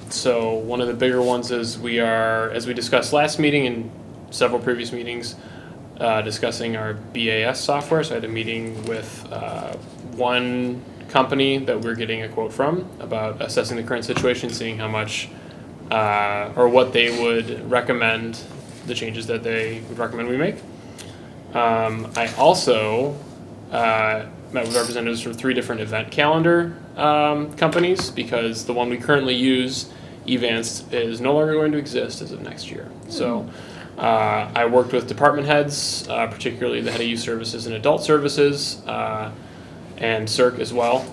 S8: So one of the bigger ones is we are, as we discussed last meeting and several previous meetings, discussing our BAS software. So I had a meeting with one company that we're getting a quote from about assessing the current situation, seeing how much or what they would recommend, the changes that they would recommend we make. I also met with representatives from 3 different event calendar companies, because the one we currently use, Evance, is no longer going to exist as of next year. So I worked with department heads, particularly the head of youth services and adult services, and CERC as well,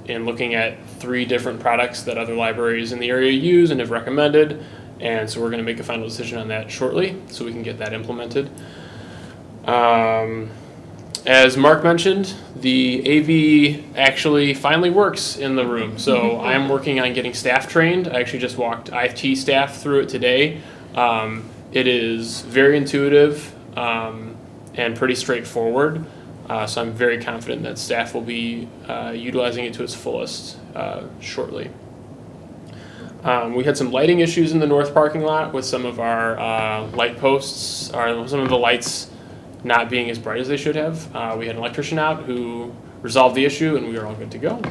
S8: in looking at 3 different products that other libraries in the area use and have recommended. And so we're going to make a final decision on that shortly so we can get that implemented. As Mark mentioned, the AV actually finally works in the room. So I'm working on getting staff trained. I actually just walked IT staff through it today. It is very intuitive and pretty straightforward. So I'm very confident that staff will be utilizing it to its fullest shortly. We had some lighting issues in the north parking lot with some of our light posts, or some of the lights not being as bright as they should have. We had an electrician out who resolved the issue, and we are all good to go.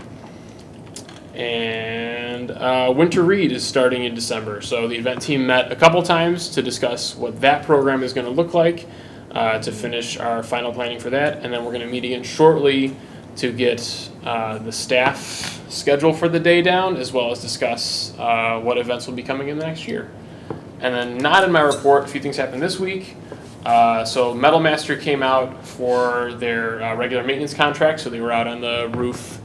S8: And Winter Read is starting in December. So the event team met a couple times to discuss what that program is going to look like, to finish our final planning for that. And then we're going to meet again shortly to get the staff schedule for the day down, as well as discuss what events will be coming in the next year. And then not in my report, a few things happened this week. So Metal Master came out for their regular maintenance contract, so they were out on the roof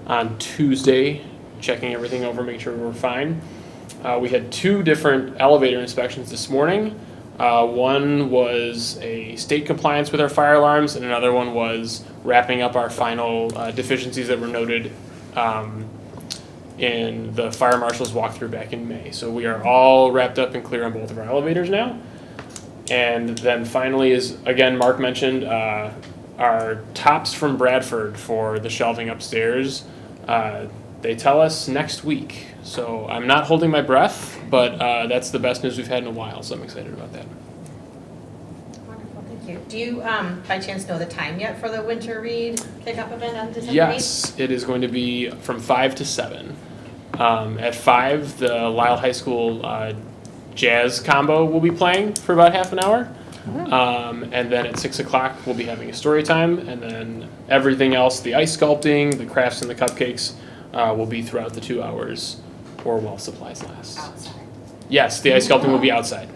S8: on Tuesday, checking everything over, making sure we were fine. We had 2 different elevator inspections this morning. One was a state compliance with our fire alarms, and another one was wrapping up our final deficiencies that were noted in the fire marshal's walkthrough back in May. So we are all wrapped up and clear on both of our elevators now. And then finally, is again, Mark mentioned our tops from Bradford for the shelving upstairs. They tell us next week. So I'm not holding my breath, but that's the best news we've had in a while, so I'm excited about that.
S1: Wonderful, thank you. Do you, by chance, know the time yet for the Winter Read kickoff event on December 8th?
S8: Yes, it is going to be from 5 to 7. At 5, the Lisle High School jazz combo will be playing for about half an hour. And then at 6 o'clock, we'll be having a story time. And then everything else, the ice sculpting, the crafts, and the cupcakes will be throughout the 2 hours or while supplies last.
S1: Outside.
S8: Yes, the ice sculpting will be outside.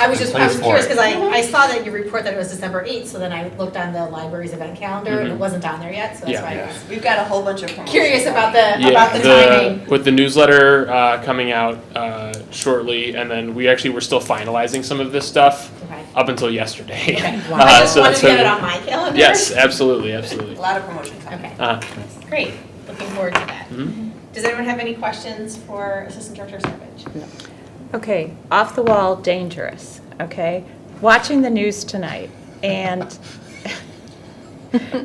S1: I was curious because I saw that you report that it was December 8th, so then I looked on the library's event calendar and it wasn't on there yet, so that's why I was
S2: We've got a whole bunch of promotions.
S1: curious about the timing.
S8: With the newsletter coming out shortly, and then we actually were still finalizing some of this stuff up until yesterday.
S1: Okay. I just wanted to get it on my calendar.
S8: Yes, absolutely, absolutely.
S2: A lot of promotion coming.
S1: Okay, great, looking forward to that.
S8: Mhm.
S1: Does anyone have any questions for Assistant Director Savage? No.
S3: Okay, off the wall, dangerous, okay? Watching the news tonight, and,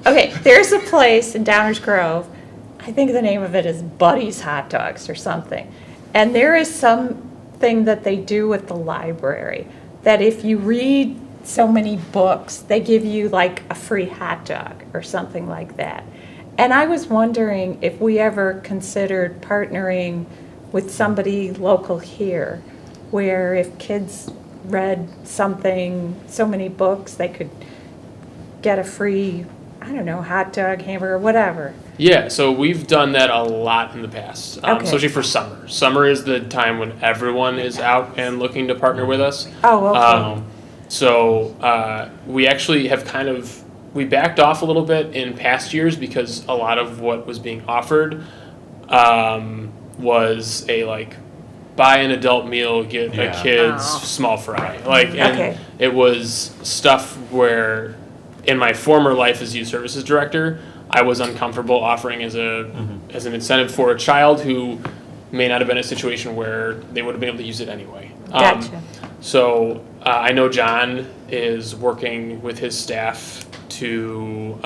S3: okay, there's a place in Downers Grove, I think the name of it is Buddy's Hot Dogs or something. And there is something that they do with the library, that if you read so many books, they give you like a free hot dog or something like that. And I was wondering if we ever considered partnering with somebody local here, where if kids read something, so many books, they could get a free, I don't know, hot dog, hamburger, whatever.
S8: Yeah, so we've done that a lot in the past,
S3: Okay.
S8: especially for summer. Summer is the time when everyone is out and looking to partner with us.
S3: Oh, okay.
S8: So we actually have we backed off a little bit in past years because a lot of what was being offered was a buy an adult meal, get a kid's small fry. And it was stuff where in my former life as youth services director, I was uncomfortable offering as an incentive for a child who may not have been in a situation where they would have been able to use it anyway.
S3: Gotcha.
S8: So I know John is working with his staff to,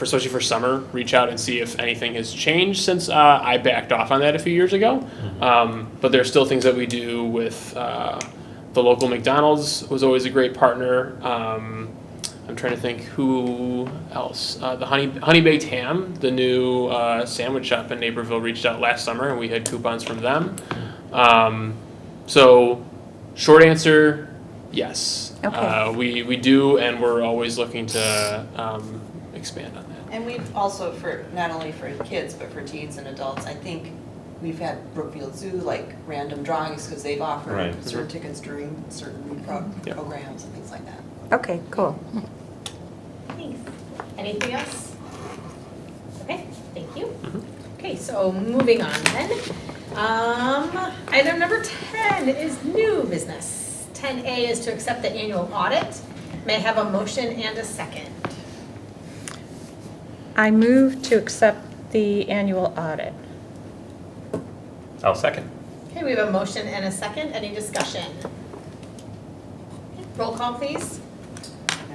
S8: especially for summer, reach out and see if anything has changed since I backed off on that a few years ago. But there's still things that we do with the local McDonald's was always a great partner. I'm trying to think who else. The Honey Baked Ham, the new sandwich shop in Naperville, reached out last summer, and we had coupons from them. So, short answer, yes.
S3: Okay.
S8: We do, and we're always looking to expand on that.
S2: And we've also, for not only for kids, but for teens and adults, I think we've had Brookfield Zoo, random drawings, because they've offered certain tickets during certain programs and things like that.
S3: Okay, cool.
S1: Thanks. Anything else? Okay, thank you. Okay, so moving on then. Item number 10 is new business. 10A is to accept the annual audit. May I have a motion and a second?
S3: I move to accept the annual audit.
S5: I'll second.
S1: Okay, we have a motion and a second. Any discussion? Okay, roll call, please.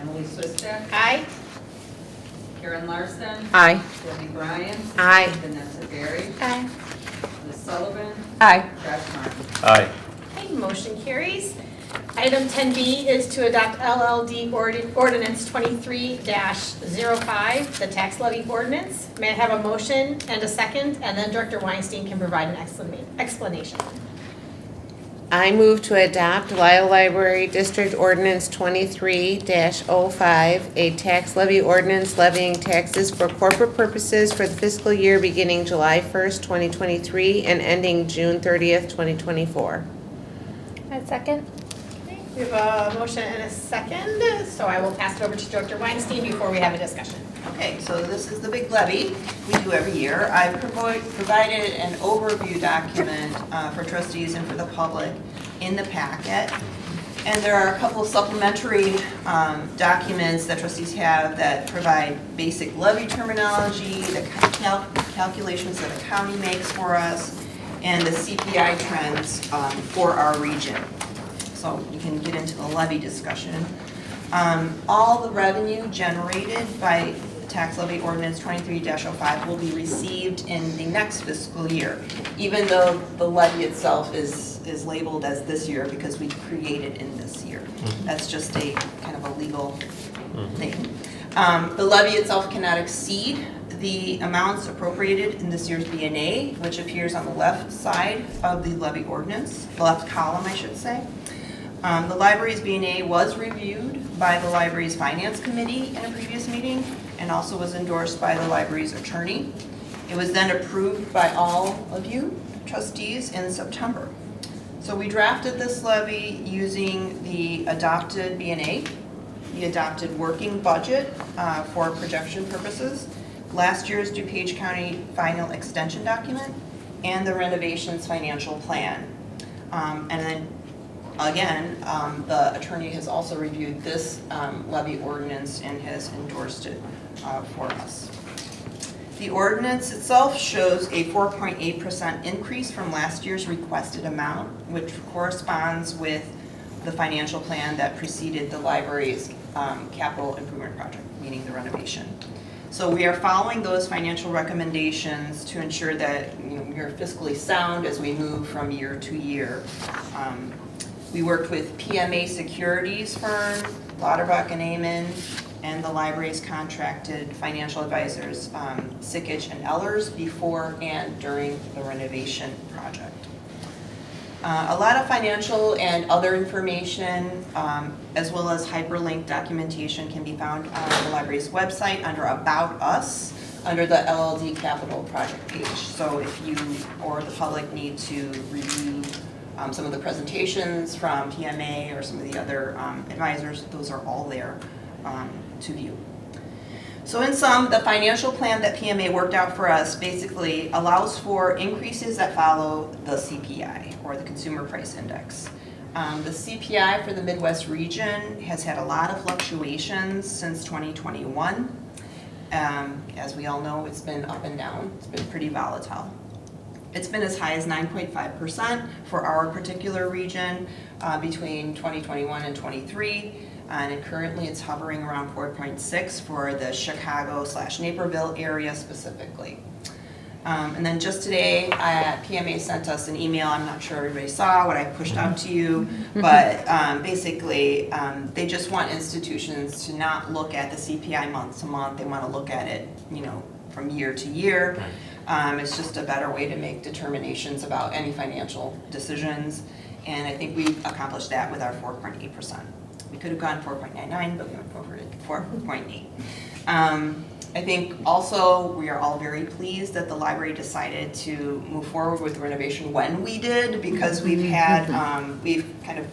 S6: Emily Swistek.
S1: Aye.
S6: Karen Larson.
S11: Aye.
S6: Debbie Bryan.
S11: Aye.
S6: Vanessa Berry.
S3: Aye.
S6: Liz Sullivan.
S11: Aye.
S6: Josh Martin.
S5: Aye.
S1: Okay, motion carries. Item 10B is to adopt LLD Ordinance 23-05, the tax levy ordinance. May I have a motion and a second, and then Director Weinstein can provide an explanation.
S10: I move to adopt Lisle Library District Ordinance 23-05, a tax levy ordinance levying taxes for corporate purposes for the fiscal year beginning July 1st, 2023 and ending June 30th, 2024.
S7: A second?
S1: We have a motion and a second, so I will pass it over to Dr. Weinstein before we have a discussion.
S2: Okay, so this is the big levy we do every year. I provided an overview document for trustees and for the public in the packet. And there are a couple of supplementary documents that trustees have that provide basic levy terminology, the calculations that the county makes for us, and the CPI trends for our region. So we can get into the levy discussion. All the revenue generated by tax levy ordinance 23-05 will be received in the next fiscal year, even though the levy itself is labeled as this year because we created in this year. That's just a kind of a legal thing. The levy itself cannot exceed the amounts appropriated in this year's B&A, which appears on the left side of the levy ordinance, the left column, I should say. The library's B&A was reviewed by the library's finance committee in a previous meeting and also was endorsed by the library's attorney. It was then approved by all of you trustees in September. So we drafted this levy using the adopted B&A, the adopted working budget for projection purposes, last year's DuPage County final extension document, and the renovations financial plan. And then again, the attorney has also reviewed this levy ordinance and has endorsed it for us. The ordinance itself shows a 4.8% increase from last year's requested amount, which corresponds with the financial plan that preceded the library's capital improvement project, meaning the renovation. So we are following those financial recommendations to ensure that we're fiscally sound as we move from year to year. We worked with PMA Securities firm, Lauterbach and Amen, and the library's contracted financial advisors, Sickich and Ellers, before and during the renovation project. A lot of financial and other information, as well as hyperlinked documentation, can be found on the library's website under About Us, under the LLD Capital Project page. So if you or the public need to review some of the presentations from PMA or some of the other advisors, those are all there to view. So in sum, the financial plan that PMA worked out for us basically allows for increases that follow the CPI, or the Consumer Price Index. The CPI for the Midwest region has had a lot of fluctuations since 2021. As we all know, it's been up and down. It's been pretty volatile. It's been as high as 9.5% for our particular region between 2021 and 23, and currently it's hovering around 4.6 for the Chicago/Naperville area specifically. And then just today, PMA sent us an email. I'm not sure everybody saw what I pushed out to you, but basically they just want institutions to not look at the CPI month to month. They want to look at it, from year to year. It's just a better way to make determinations about any financial decisions, and I think we've accomplished that with our 4.8%. We could have gone 4.99, but we went forward at 4.8. I think also we are all very pleased that the library decided to move forward with the renovation when we did, because we've had, we've kind of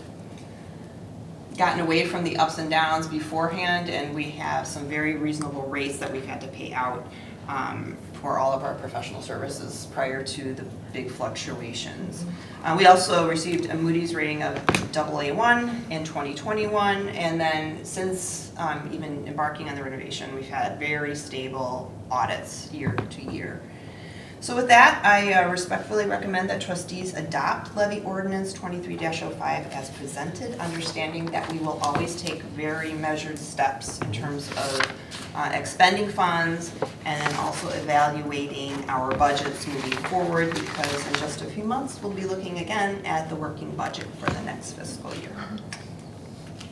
S2: gotten away from the ups and downs beforehand, and we have some very reasonable rates that we've had to pay out for all of our professional services prior to the big fluctuations. We also received a Moody's rating of AA1 in 2021, and then since even embarking on the renovation, we've had very stable audits year to year. So with that, I respectfully recommend that trustees adopt Levy Ordinance 23-05 as presented, understanding that we will always take very measured steps in terms of expending funds and then also evaluating our budgets moving forward, because in just a few months we'll be looking again at the working budget for the next fiscal year.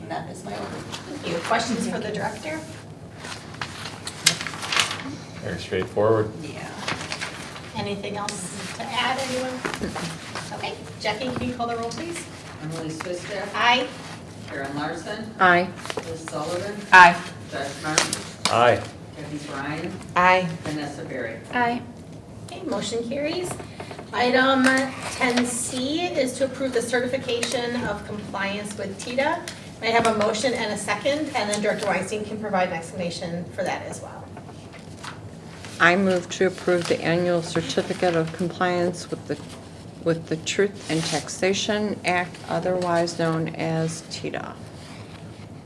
S2: And that is my overview.
S1: Thank you. Questions for the director?
S5: Very straightforward.
S1: Yeah. Anything else to add, anyone? Okay, Jackie, can you call the roll, please?
S6: Emily Swissack.
S1: Aye.
S6: Karen Larson.
S11: Aye.
S6: Liz Sullivan.
S11: Aye.
S6: Josh Martin.
S13: Aye.
S6: Kathy Bryan.
S10: Aye.
S6: Vanessa Berry.
S7: Aye.
S1: Okay, motion carries. Item 10C is to approve the certification of compliance with TITA. May I have a motion and a second, and then Director Weinstein can provide an explanation for that as well.
S11: I move to approve the annual certificate of compliance with the Truth in Taxation Act, otherwise known as TITA.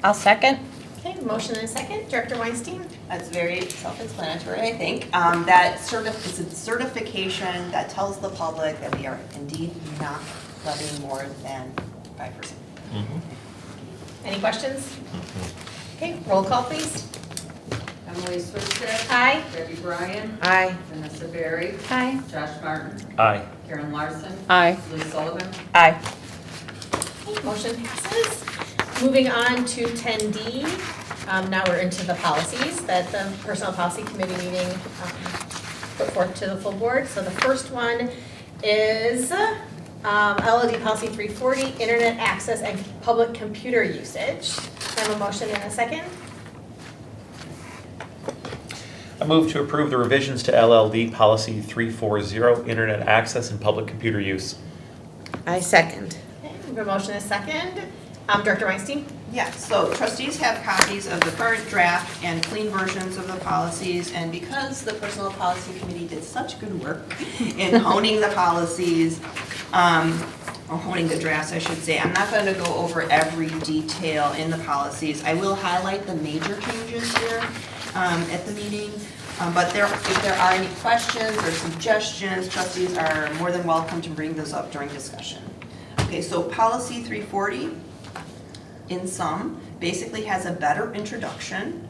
S3: I'll second.
S1: Okay, motion and a second. Director Weinstein?
S2: That's very self-explanatory, I think. That it's a certification that tells the public that we are indeed not levying more than 5%.
S1: Any questions? Okay, roll call, please.
S6: Emily Swissack.
S1: Aye.
S6: Kathy Bryan.
S10: Aye.
S6: Vanessa Berry.
S7: Aye.
S6: Josh Martin.
S13: Aye.
S6: Karen Larson.
S11: Aye.
S6: Liz Sullivan.
S3: Aye.
S1: Okay, motion passes. Moving on to 10D. Now we're into the policies that the Personnel Policy Committee meeting put forth to the full board. So the first one is LLD Policy 340, Internet Access and Public Computer Usage. I have a motion and a second.
S5: I move to approve the revisions to LLD Policy 340, Internet Access and Public Computer Use.
S10: I second.
S1: Okay, we have a motion and a second. Director Weinstein?
S2: Yeah, so trustees have copies of the current draft and clean versions of the policies, and because the Personnel Policy Committee did such good work in honing the policies, or honing the drafts, I should say, I'm not going to go over every detail in the policies. I will highlight the major changes here at the meeting, but if there are any questions or suggestions, trustees are more than welcome to bring those up during discussion. Okay, so Policy 340, in sum, basically has a better introduction.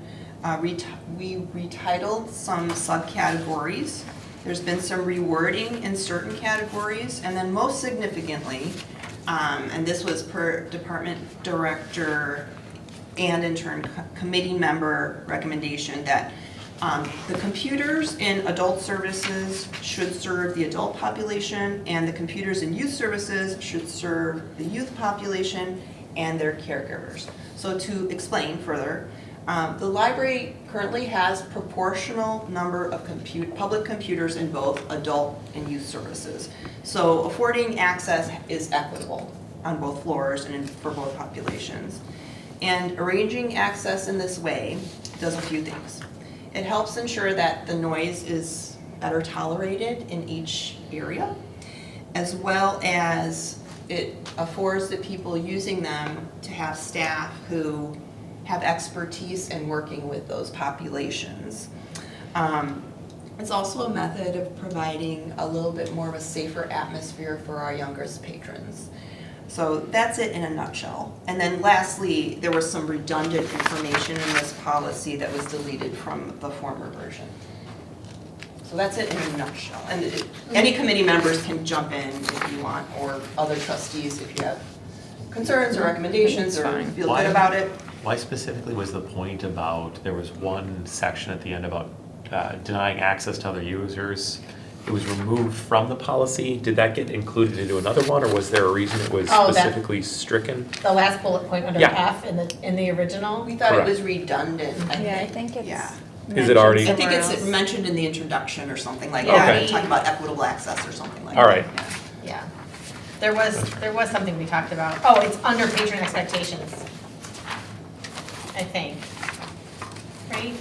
S2: We retitled some subcategories. There's been some rewording in certain categories, and then most significantly, and this was per department director and in turn committee member recommendation, that the computers in adult services should serve the adult population, and the computers in youth services should serve the youth population and their caregivers. So to explain further, the library currently has proportional number of public computers in both adult and youth services. So affording access is equitable on both floors and for both populations. And arranging access in this way does a few things. It helps ensure that the noise is better tolerated in each area, as well as it affords the people using them to have staff who have expertise in working with those populations. It's also a method of providing a little bit more of a safer atmosphere for our youngest patrons. So that's it in a nutshell. And then lastly, there was some redundant information in this policy that was deleted from the former version. So that's it in a nutshell. And any committee members can jump in if you want, or other trustees if you have concerns or recommendations or feel good about it.
S5: Why specifically was the point about, there was one section at the end about denying access to other users? It was removed from the policy. Did that get included into another one, or was there a reason it was specifically stricken?
S1: The last bullet point under F in the original.
S2: We thought it was redundant, I think.
S7: Yeah, I think it's.
S2: Yeah.
S5: Is it already?
S2: I think it's mentioned in the introduction or something like
S1: Yeah.
S2: that, talking about equitable access or something like that.
S5: All right.
S1: Yeah. There was something we talked about. Oh, it's under patron expectations, I think. Right?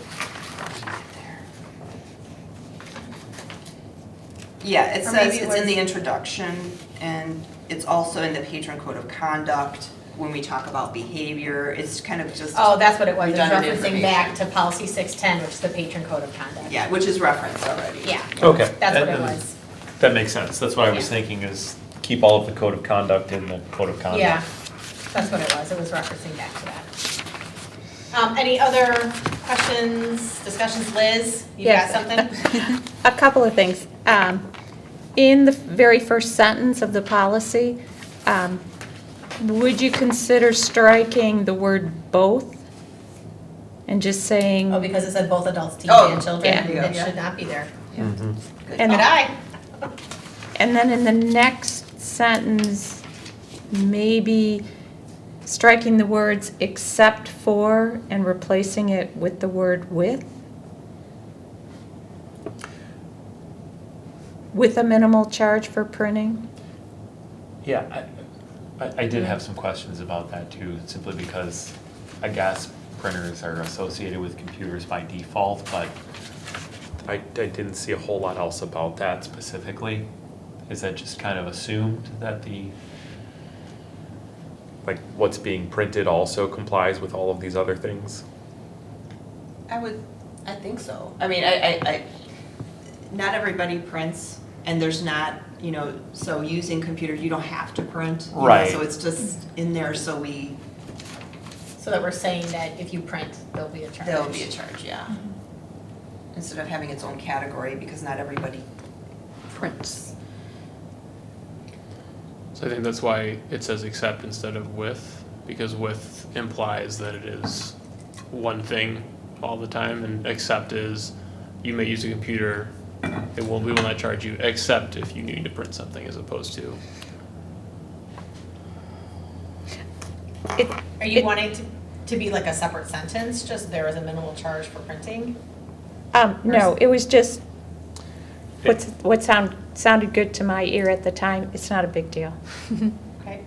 S2: Yeah, it
S1: Or
S2: says
S1: maybe it
S2: it's in
S1: was-
S2: the introduction, and it's also in the patron code of conduct when we talk about behavior. It's kind of just.
S1: Oh, that's what it was. It was
S2: redundant
S1: referencing back
S2: information.
S1: to policy 610, which is the patron code of conduct.
S2: Yeah, which is referenced already.
S1: Yeah.
S5: Okay.
S1: That's what it
S5: And-
S1: was.
S5: That makes sense. That's what I was
S1: Yeah.
S5: thinking, is keep all of the code of conduct in the code of conduct.
S1: Yeah, that's what it was. It was referencing back to that. Any other questions, discussions? Liz, you got
S3: Yes.
S1: something?
S3: A couple of things. In the very first sentence of the policy, would you consider striking the word both? And just saying?
S1: Oh, because it said both adults, teens,
S2: Oh,
S1: and children,
S3: yeah.
S1: it should not be there.
S5: Mhm.
S1: Good
S3: And-
S1: eye.
S3: And then in the next sentence, maybe striking the words except for and replacing it with the word with? With a minimal charge for printing?
S5: Yeah, I did have some questions about that too, simply because I guess printers are associated with computers by default, but I didn't see a whole lot else about that specifically. Is that just kind of assumed that like what's being printed also complies with all of these other things?
S2: I think so. I mean, not everybody prints, and there's not, you know, so using computers, you don't have to print. You know,
S5: Right.
S2: so it's just in there so
S1: that we're saying that if you print, there'll be a charge.
S2: there'll be a charge, yeah. Instead of having its own category, because not everybody prints.
S8: So I think that's why it says except instead of with, because with implies that it is one thing all the time, and except is you may use a computer, we will not charge you except if you need to print something, as opposed to.
S1: Are you wanting to be like a separate sentence, just there is a minimal charge for printing?
S3: No, it was just what sounded good to my ear at the time. It's not a big deal.
S1: Okay.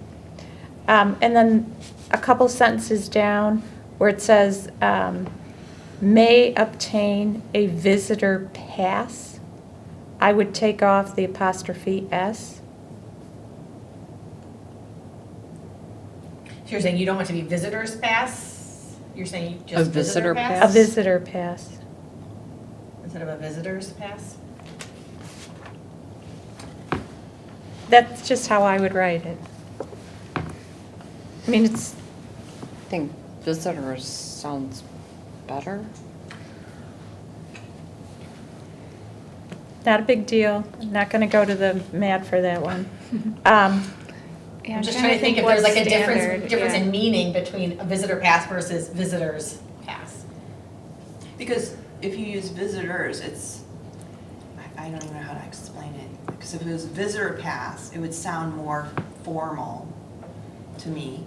S3: And then a couple sentences down where it says, may obtain a visitor pass, I would take off the apostrophe S.
S1: So you're saying you don't want to be visitor's pass? You're saying just
S11: A
S1: visitor
S11: visitor
S1: pass?
S3: A visitor pass.
S1: Instead of a visitor's pass?
S3: That's just how I would write it. I mean, it's,
S11: I think visitors sounds better.
S3: not a big deal. I'm not going to go to the mat for that one.
S7: Yeah,
S1: I'm just trying to think if there's
S7: what's
S1: like a
S7: standard,
S1: difference
S7: yeah.
S1: in meaning between a visitor pass versus visitor's pass.
S2: Because if you use visitors, it's, I don't even know how to explain it. Because if it was visitor pass, it would sound more formal to me.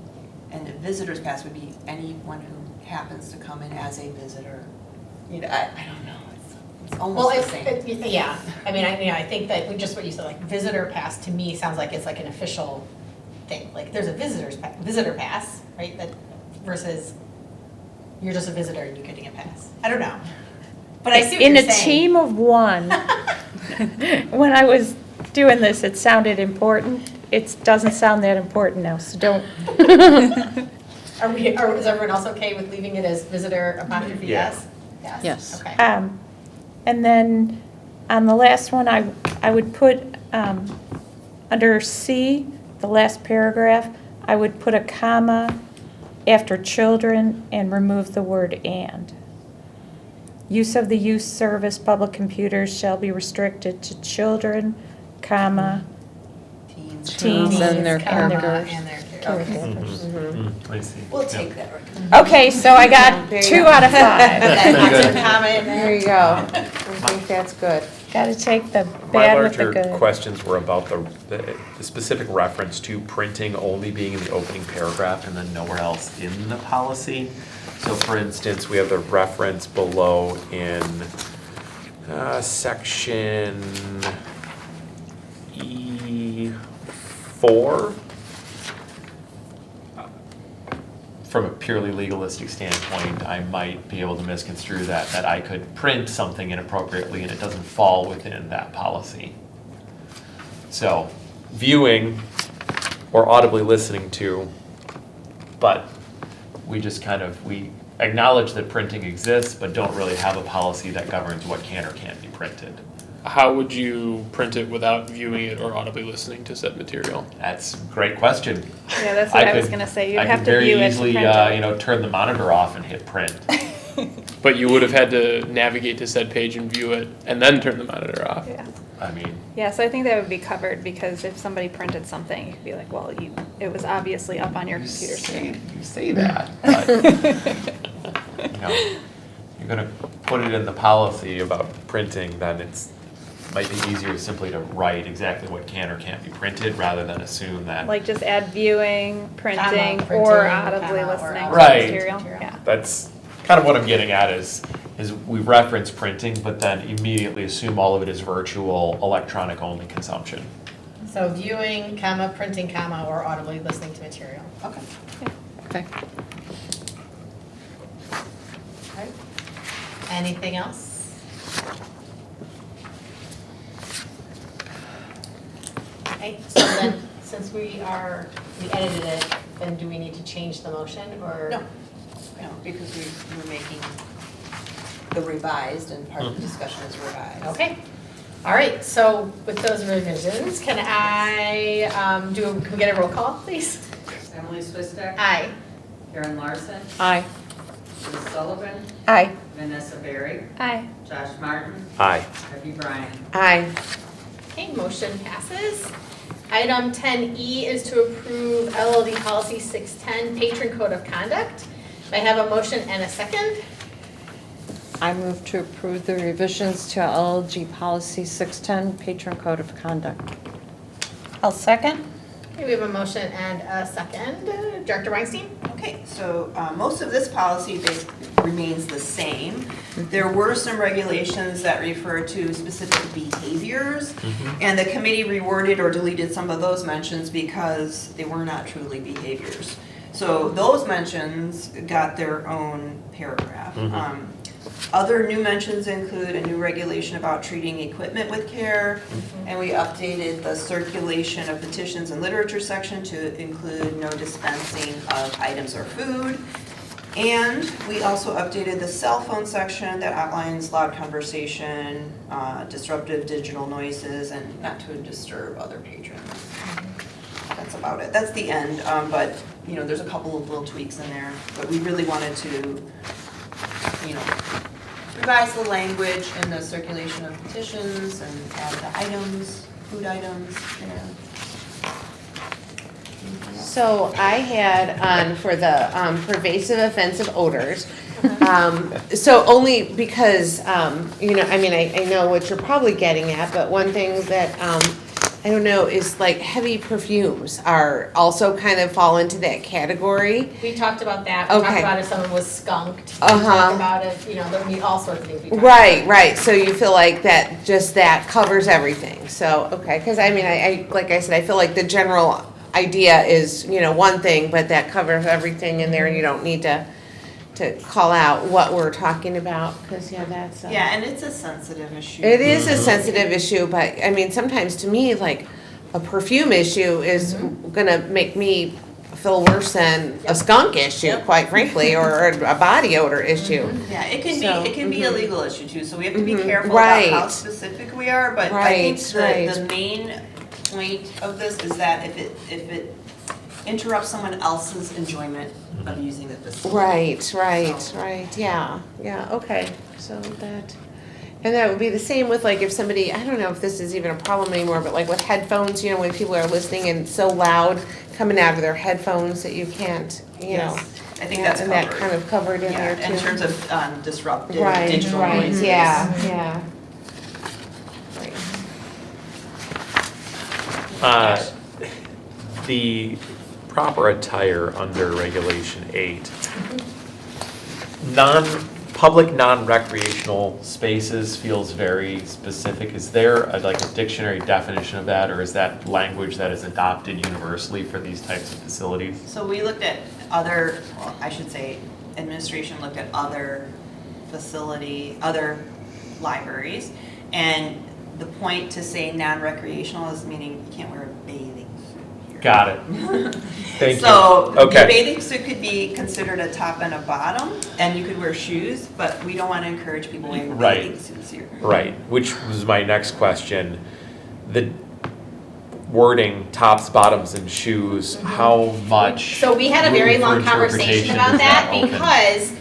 S2: And a visitor's pass would be anyone who happens to come in as a visitor. You know, I don't know, it's almost the same.
S1: Yeah, I mean, I think that just what you said, like visitor pass to me sounds like it's like an official thing. Like there's a visitor pass, right? That versus you're just a visitor and you're getting a pass. I don't know. But I see what
S3: In
S1: you're
S3: a
S1: saying.
S3: team of one, when I was doing this, it sounded important. It doesn't sound that important now, so don't.
S1: Is everyone else okay with leaving it as visitor apostrophe
S5: Yeah.
S1: yes?
S11: Yes.
S1: Okay.
S3: And then on the last one, I would put, under C, the last paragraph, I would put a comma after children and remove the word and. Use of the youth service public computers shall be restricted to children, comma, teens
S11: and their
S1: comma,
S3: caregivers.
S1: and their
S3: caregivers.
S5: I see.
S2: We'll
S5: Yeah.
S2: take that.
S3: Okay, so I got
S10: There you
S3: 2
S10: go.
S3: out of 5.
S1: That extra comma in there.
S10: There you go. I think that's good.
S3: Got to take the
S5: My
S3: bad with the
S5: larger
S3: good.
S5: questions were about the specific reference to printing only being in the opening paragraph and then nowhere else in the policy. So for instance, we have the reference below in section E4. From a purely legalistic standpoint, I might be able to misconstrue that I could print something inappropriately and it doesn't fall within that policy. So, viewing or audibly listening to, but we just we acknowledge that printing exists, but don't really have a policy that governs what can or can't be printed.
S8: How would you print it without viewing it or audibly listening to said material?
S5: That's a great question.
S7: Yeah, that's what I was gonna say. You'd have to view it to print it.
S5: I could very easily, turn the monitor off and hit print.
S8: But you would have had to navigate to said page and view it, and then turn the monitor off.
S7: Yeah.
S5: I mean,
S7: Yeah, so I think that would be covered, because if somebody printed something, you could be like, well, it was obviously up on your computer screen.
S5: you say that, but you're gonna put it in the policy about printing, then it's might be easier simply to write exactly what can or can't be printed rather than assume that.
S7: Like just add viewing, printing,
S1: Comma,
S7: or
S1: printing,
S7: audibly
S1: comma, or
S7: listening to
S5: Right.
S7: material. Yeah.
S5: That's kind of what I'm getting at is we reference printing, but then immediately assume all of it is virtual, electronic only consumption.
S1: So viewing, comma, printing, comma, or audibly listening to material.
S2: Okay.
S11: Okay.
S1: Okay. Anything else? Okay, so then, since we edited it, then do we need to change the motion, or?
S2: No, because we're making the revised, and part of the discussion is revised.
S1: Okay, all right, so with those revisions, can we get a roll call, please?
S6: Emily Swistek.
S1: Aye.
S6: Karen Larson.
S11: Aye.
S6: Liz Sullivan.
S3: Aye.
S6: Vanessa Berry.
S7: Aye.
S6: Josh Martin.
S4: Aye.
S6: Debbie Bryan.
S10: Aye.
S1: Okay, motion passes. Item 10E is to approve LLD policy 610, patron code of conduct. May I have a motion and a second?
S11: I move to approve the revisions to LLG Policy 610, Patron Code of Conduct.
S3: I'll second.
S1: Okay, we have a motion and a second. Director Weinstein?
S2: Okay, so most of this policy remains the same. There were some regulations that refer to specific behaviors, and the committee reworded or deleted some of those mentions because they were not truly behaviors. So those mentions got their own paragraph. Other new mentions include a new regulation about treating equipment with care, and we updated the circulation of petitions and literature section to include no dispensing of items or food. And we also updated the cell phone section that outlines loud conversation, disruptive digital noises, and not to disturb other patrons. That's about it. That's the end, but there's a couple of little tweaks in there, but we really wanted to, revise the language in the circulation of petitions and add the items, food items,
S10: So I had on for the pervasive offensive odors. So only because, I know what you're probably getting at, but one thing that, I don't know, is like heavy perfumes are also kind of fall into that category.
S1: We talked about that. We talked
S10: Okay.
S1: about if someone was skunked. We
S10: Uh-huh.
S1: talked about if, there'll be all sorts of things we talked about.
S10: Right, so you feel like that covers everything, so, okay, because I like I said, I feel like the general idea is, one thing, but that covers everything in there, and you don't need to call out what we're talking about, because, that's.
S2: Yeah, and it's a sensitive issue.
S10: It is a sensitive issue, but, sometimes to me, like, a perfume issue is gonna make me feel worse than a skunk issue, quite frankly, or a body odor issue.
S2: Yeah, it can
S10: So,
S2: be, it can be a legal issue too, so we have to be careful
S10: Right.
S2: about how specific we are, but I think
S10: Right.
S2: the main point of this is that if it interrupts someone else's enjoyment of using the facility.
S10: Right, yeah, okay, so and that would be the same with like if somebody, I don't know if this is even a problem anymore, but like with headphones, when people are listening and it's so loud coming out of their headphones that you can't,
S2: Yes, I think that's
S10: and
S2: covered.
S10: that kind of covered in there too.
S2: In terms of disruptive
S10: Right,
S2: digital
S10: right,
S2: noises.
S10: yeah. Right.
S5: The proper attire under Regulation 8, public non-recreational spaces feels very specific. Is there a dictionary definition of that, or is that language that is adopted universally for these types of facilities?
S2: So we looked at administration looked at other libraries, and the point to say non-recreational is meaning you can't wear a bathing suit here.
S5: Got it. Thank you.
S2: So
S5: Okay.
S2: a bathing suit could be considered a top and a bottom, and you could wear shoes, but we don't want to encourage people wearing
S5: Right.
S2: bathing suits here.
S5: Right, which was my next question. The wording, tops, bottoms, and shoes, how much?
S1: So we had a very
S5: room for
S1: long conversation
S5: interpretation
S1: about
S5: does
S1: that
S5: open?
S1: because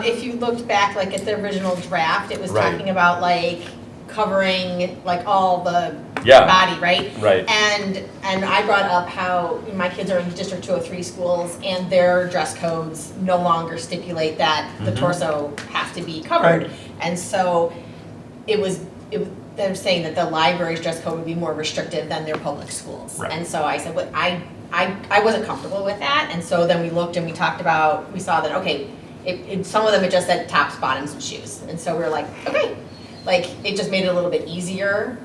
S1: if you looked back like at the original draft, it was
S5: Right.
S1: talking about like covering like all the
S5: Yeah.
S1: body, right?
S5: Right.
S1: And I brought up how my kids are in District 203 schools and their dress codes no longer stipulate that the torso has to be covered.
S5: Right.
S1: And so it was they're saying that the library's dress code would be more restrictive than their public schools.
S5: Right.
S1: And so I said, well, I wasn't comfortable with that, and so then we looked and we talked about, we saw that, okay, some of them it just said tops, bottoms, and shoes. And so we were like, okay, like, it just made it a little bit easier,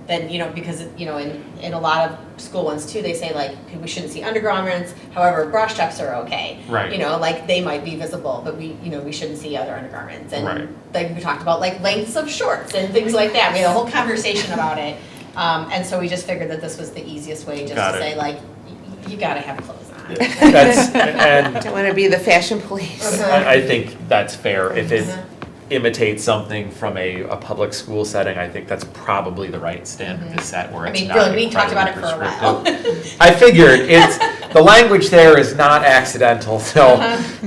S1: than, because, in a lot of school ones too, they say like, okay, we shouldn't see undergarments, however, bra straps are okay.
S5: Right.
S1: Like, they might be visible, but we shouldn't see other undergarments. And
S5: Right.
S1: like, we talked about like lengths of shorts and things like that. We had a whole conversation about it. And so we just figured that this was the easiest way just
S5: Got
S1: to
S5: it.
S1: say like, you gotta have clothes on.
S5: That's, and
S10: Don't want to be the fashion police.
S5: I think that's fair. If it
S1: Mhm.
S5: imitates something from a public school setting, I think that's probably the right standard to set where
S1: I
S5: it's
S1: mean,
S5: not
S1: really, we talked about it for a
S5: incredibly
S1: while.
S5: prescriptive. I figured, the language there is not accidental, so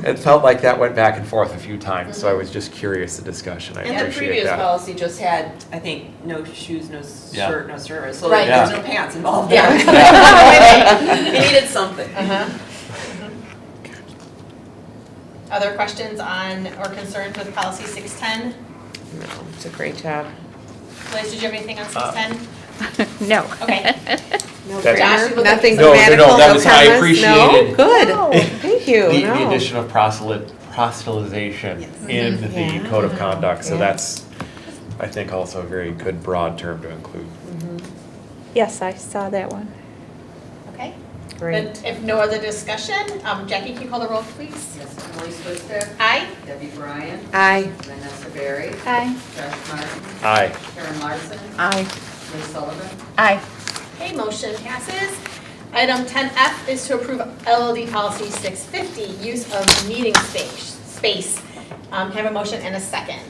S5: it felt like that went back and forth a few times, so I was just curious, the discussion, I
S2: And the
S5: appreciate
S2: previous
S5: that.
S2: policy just had, I think, no shoes, no
S5: Yeah.
S2: shirt, no service, so
S1: Right.
S2: there's
S5: Yeah.
S2: no pants involved
S1: Yeah.
S2: there. You needed something.
S1: Uh-huh. Other questions on or concerns with policy 610?
S10: No, it's a great job.
S1: Liz, did you have anything on 610?
S3: No.
S1: Okay.
S2: No
S5: That's-
S1: Josh, you
S2: grammar,
S1: look like
S2: nothing
S1: you-
S5: No, no,
S2: grammatical,
S5: no,
S2: no
S5: that was- I
S2: commas,
S5: appreciated
S2: no? Good, thank you,
S5: The
S2: no.
S5: addition of proselytization in the
S10: Yeah.
S5: code of conduct, so
S10: Yeah.
S5: that's, I think, also a very good broad term to include.
S3: Yes, I saw that one.
S1: Okay.
S10: Great.
S1: Then if no other discussion, Jackie, can you call the roll, please?
S6: Yes, Emily Swister,
S1: Aye.
S6: Debbie Bryant,
S10: Aye.
S6: Vanessa Berry,
S7: Aye.
S6: Josh Martin,
S5: Aye.
S6: Karen Larson,
S11: Aye.
S6: Liz Sullivan.
S3: Aye.
S1: Okay, motion passes. Item 10F is to approve LLD policy 650, use of meeting space. Can I have a motion and a second?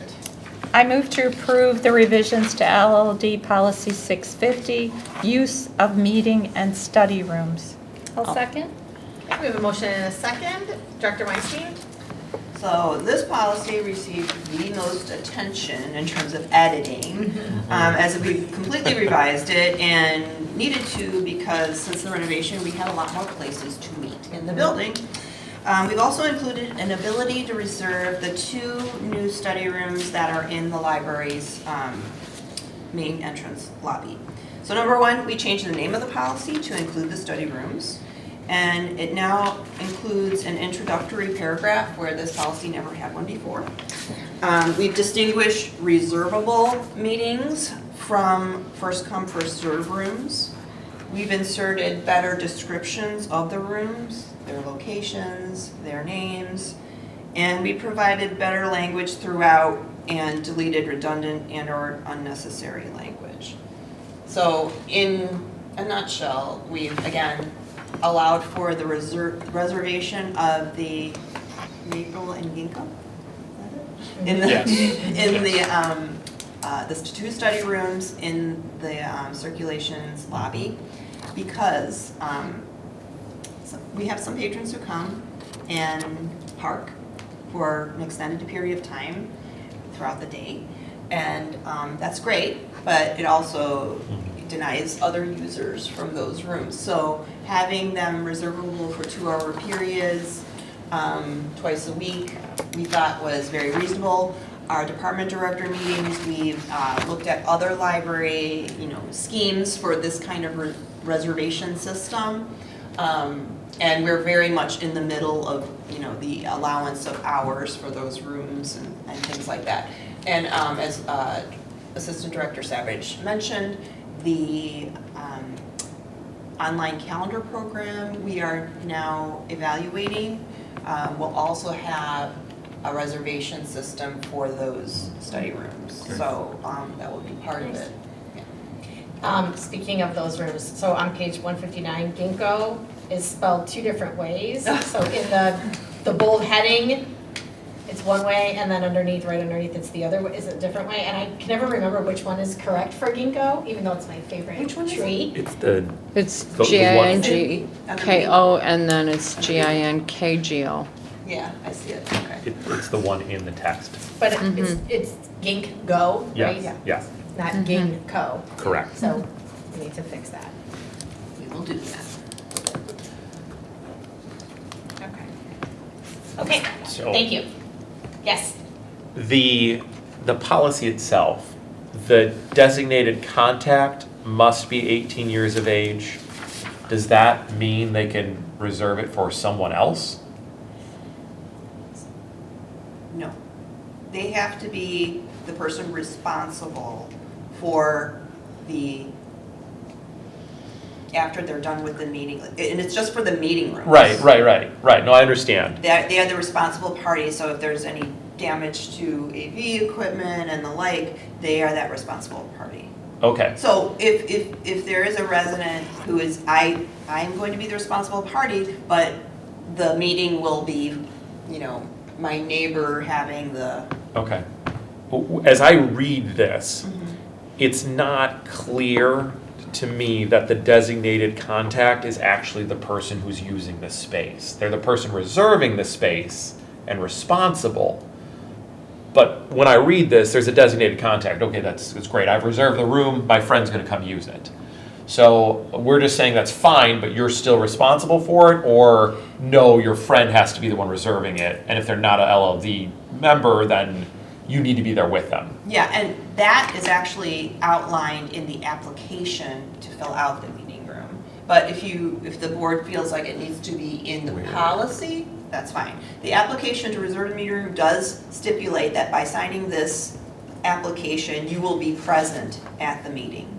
S3: I move to approve the revisions to LLD Policy 650, use of meeting and study rooms.
S7: I'll second.
S1: Okay, we have a motion and a second. Director Weinstein?
S2: So this policy received the most attention in terms of editing, as we completely revised it and needed to because since the renovation, we had a lot more places to meet in the building. We've also included an ability to reserve the 2 new study rooms that are in the library's main entrance lobby. So number 1, we changed the name of the policy to include the study rooms. And it now includes an introductory paragraph where this policy never had one before. We've distinguished reservable meetings from first come, first serve rooms. We've inserted better descriptions of the rooms, their locations, their names, and we provided better language throughout and deleted redundant and or unnecessary language. So in a nutshell, we've again allowed for the reservation of the maple and ginkgo. In the,
S5: Yes.
S2: in the 2 study rooms in the circulations lobby, because we have some patrons who come and park for an extended period of time throughout the day, and that's great, but it also denies other users from those rooms. So having them reservable for 2-hour periods, twice a week, we thought was very reasonable. Our department director meetings, we've looked at other library, schemes for this kind of reservation system. And we're very much in the middle of, the allowance of hours for those rooms and things like that. And as Assistant Director Savage mentioned, the online calendar program we are now evaluating will also have a reservation system for those study rooms. So that will be part of it.
S1: Speaking of those rooms, so on page 159, ginkgo is spelled 2 different ways. So in the bold heading, it's one way, and then right underneath, it's the other way, is a different way. And I can never remember which one is correct for ginkgo, even though it's my favorite
S2: Which one is
S1: tree.
S5: It's the,
S11: It's
S5: The one-
S11: G-I-N-G-K-O, and then it's G-I-N-K-G-O.
S2: Yeah, I see it, okay.
S5: it's the one in the text.
S1: But it's ginkgo, right?
S5: Yes, yes,
S1: Not ginkgo.
S5: correct.
S1: So we need to fix that.
S2: We will do that.
S1: Okay. Okay,
S5: So-
S1: thank you. Yes.
S5: The policy itself, the designated contact must be 18 years of age. Does that mean they can reserve it for someone else?
S2: No. They have to be the person responsible for after they're done with the meeting, and it's just for the meeting rooms.
S5: Right. No, I understand.
S2: They are the responsible party, so if there's any damage to AV equipment and the like, they are that responsible party.
S5: Okay.
S2: So if there is a resident who is, I'm going to be the responsible party, but the meeting will be, my neighbor having the.
S5: Okay. As I read this, it's not clear to me that the designated contact is actually the person who's using the space. They're the person reserving the space and responsible. But when I read this, there's a designated contact. Okay, that's great. I've reserved the room. My friend's going to come use it. So we're just saying that's fine, but you're still responsible for it? Or no, your friend has to be the one reserving it. And if they're not an LLD member, then you need to be there with them.
S2: Yeah, and that is actually outlined in the application to fill out the meeting room. But if the board feels like it needs to be in the policy, that's fine. The application to reserve the meeting room does stipulate that by signing this application, you will be present at the meeting.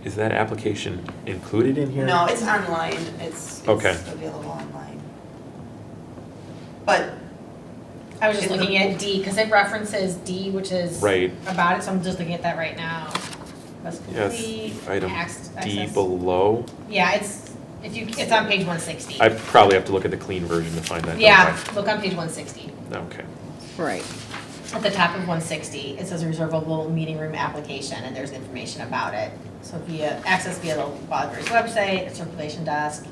S5: Is that application included in here?
S2: No, it's online. It's
S5: Okay.
S2: available online. But
S1: I was just looking at D, because it references D, which is
S5: Right.
S1: about it, so I'm just looking at that right now. Must
S5: Yes,
S1: complete,
S5: item D
S1: access.
S5: below.
S1: Yeah, it's on page 160.
S5: I probably have to look at the clean version to find that. don't
S1: Yeah, look on page 160.
S5: I? Okay.
S11: Right.
S1: At the top of 160, it says reservable meeting room application, and there's information about it. So access via the library's website, a circulation desk.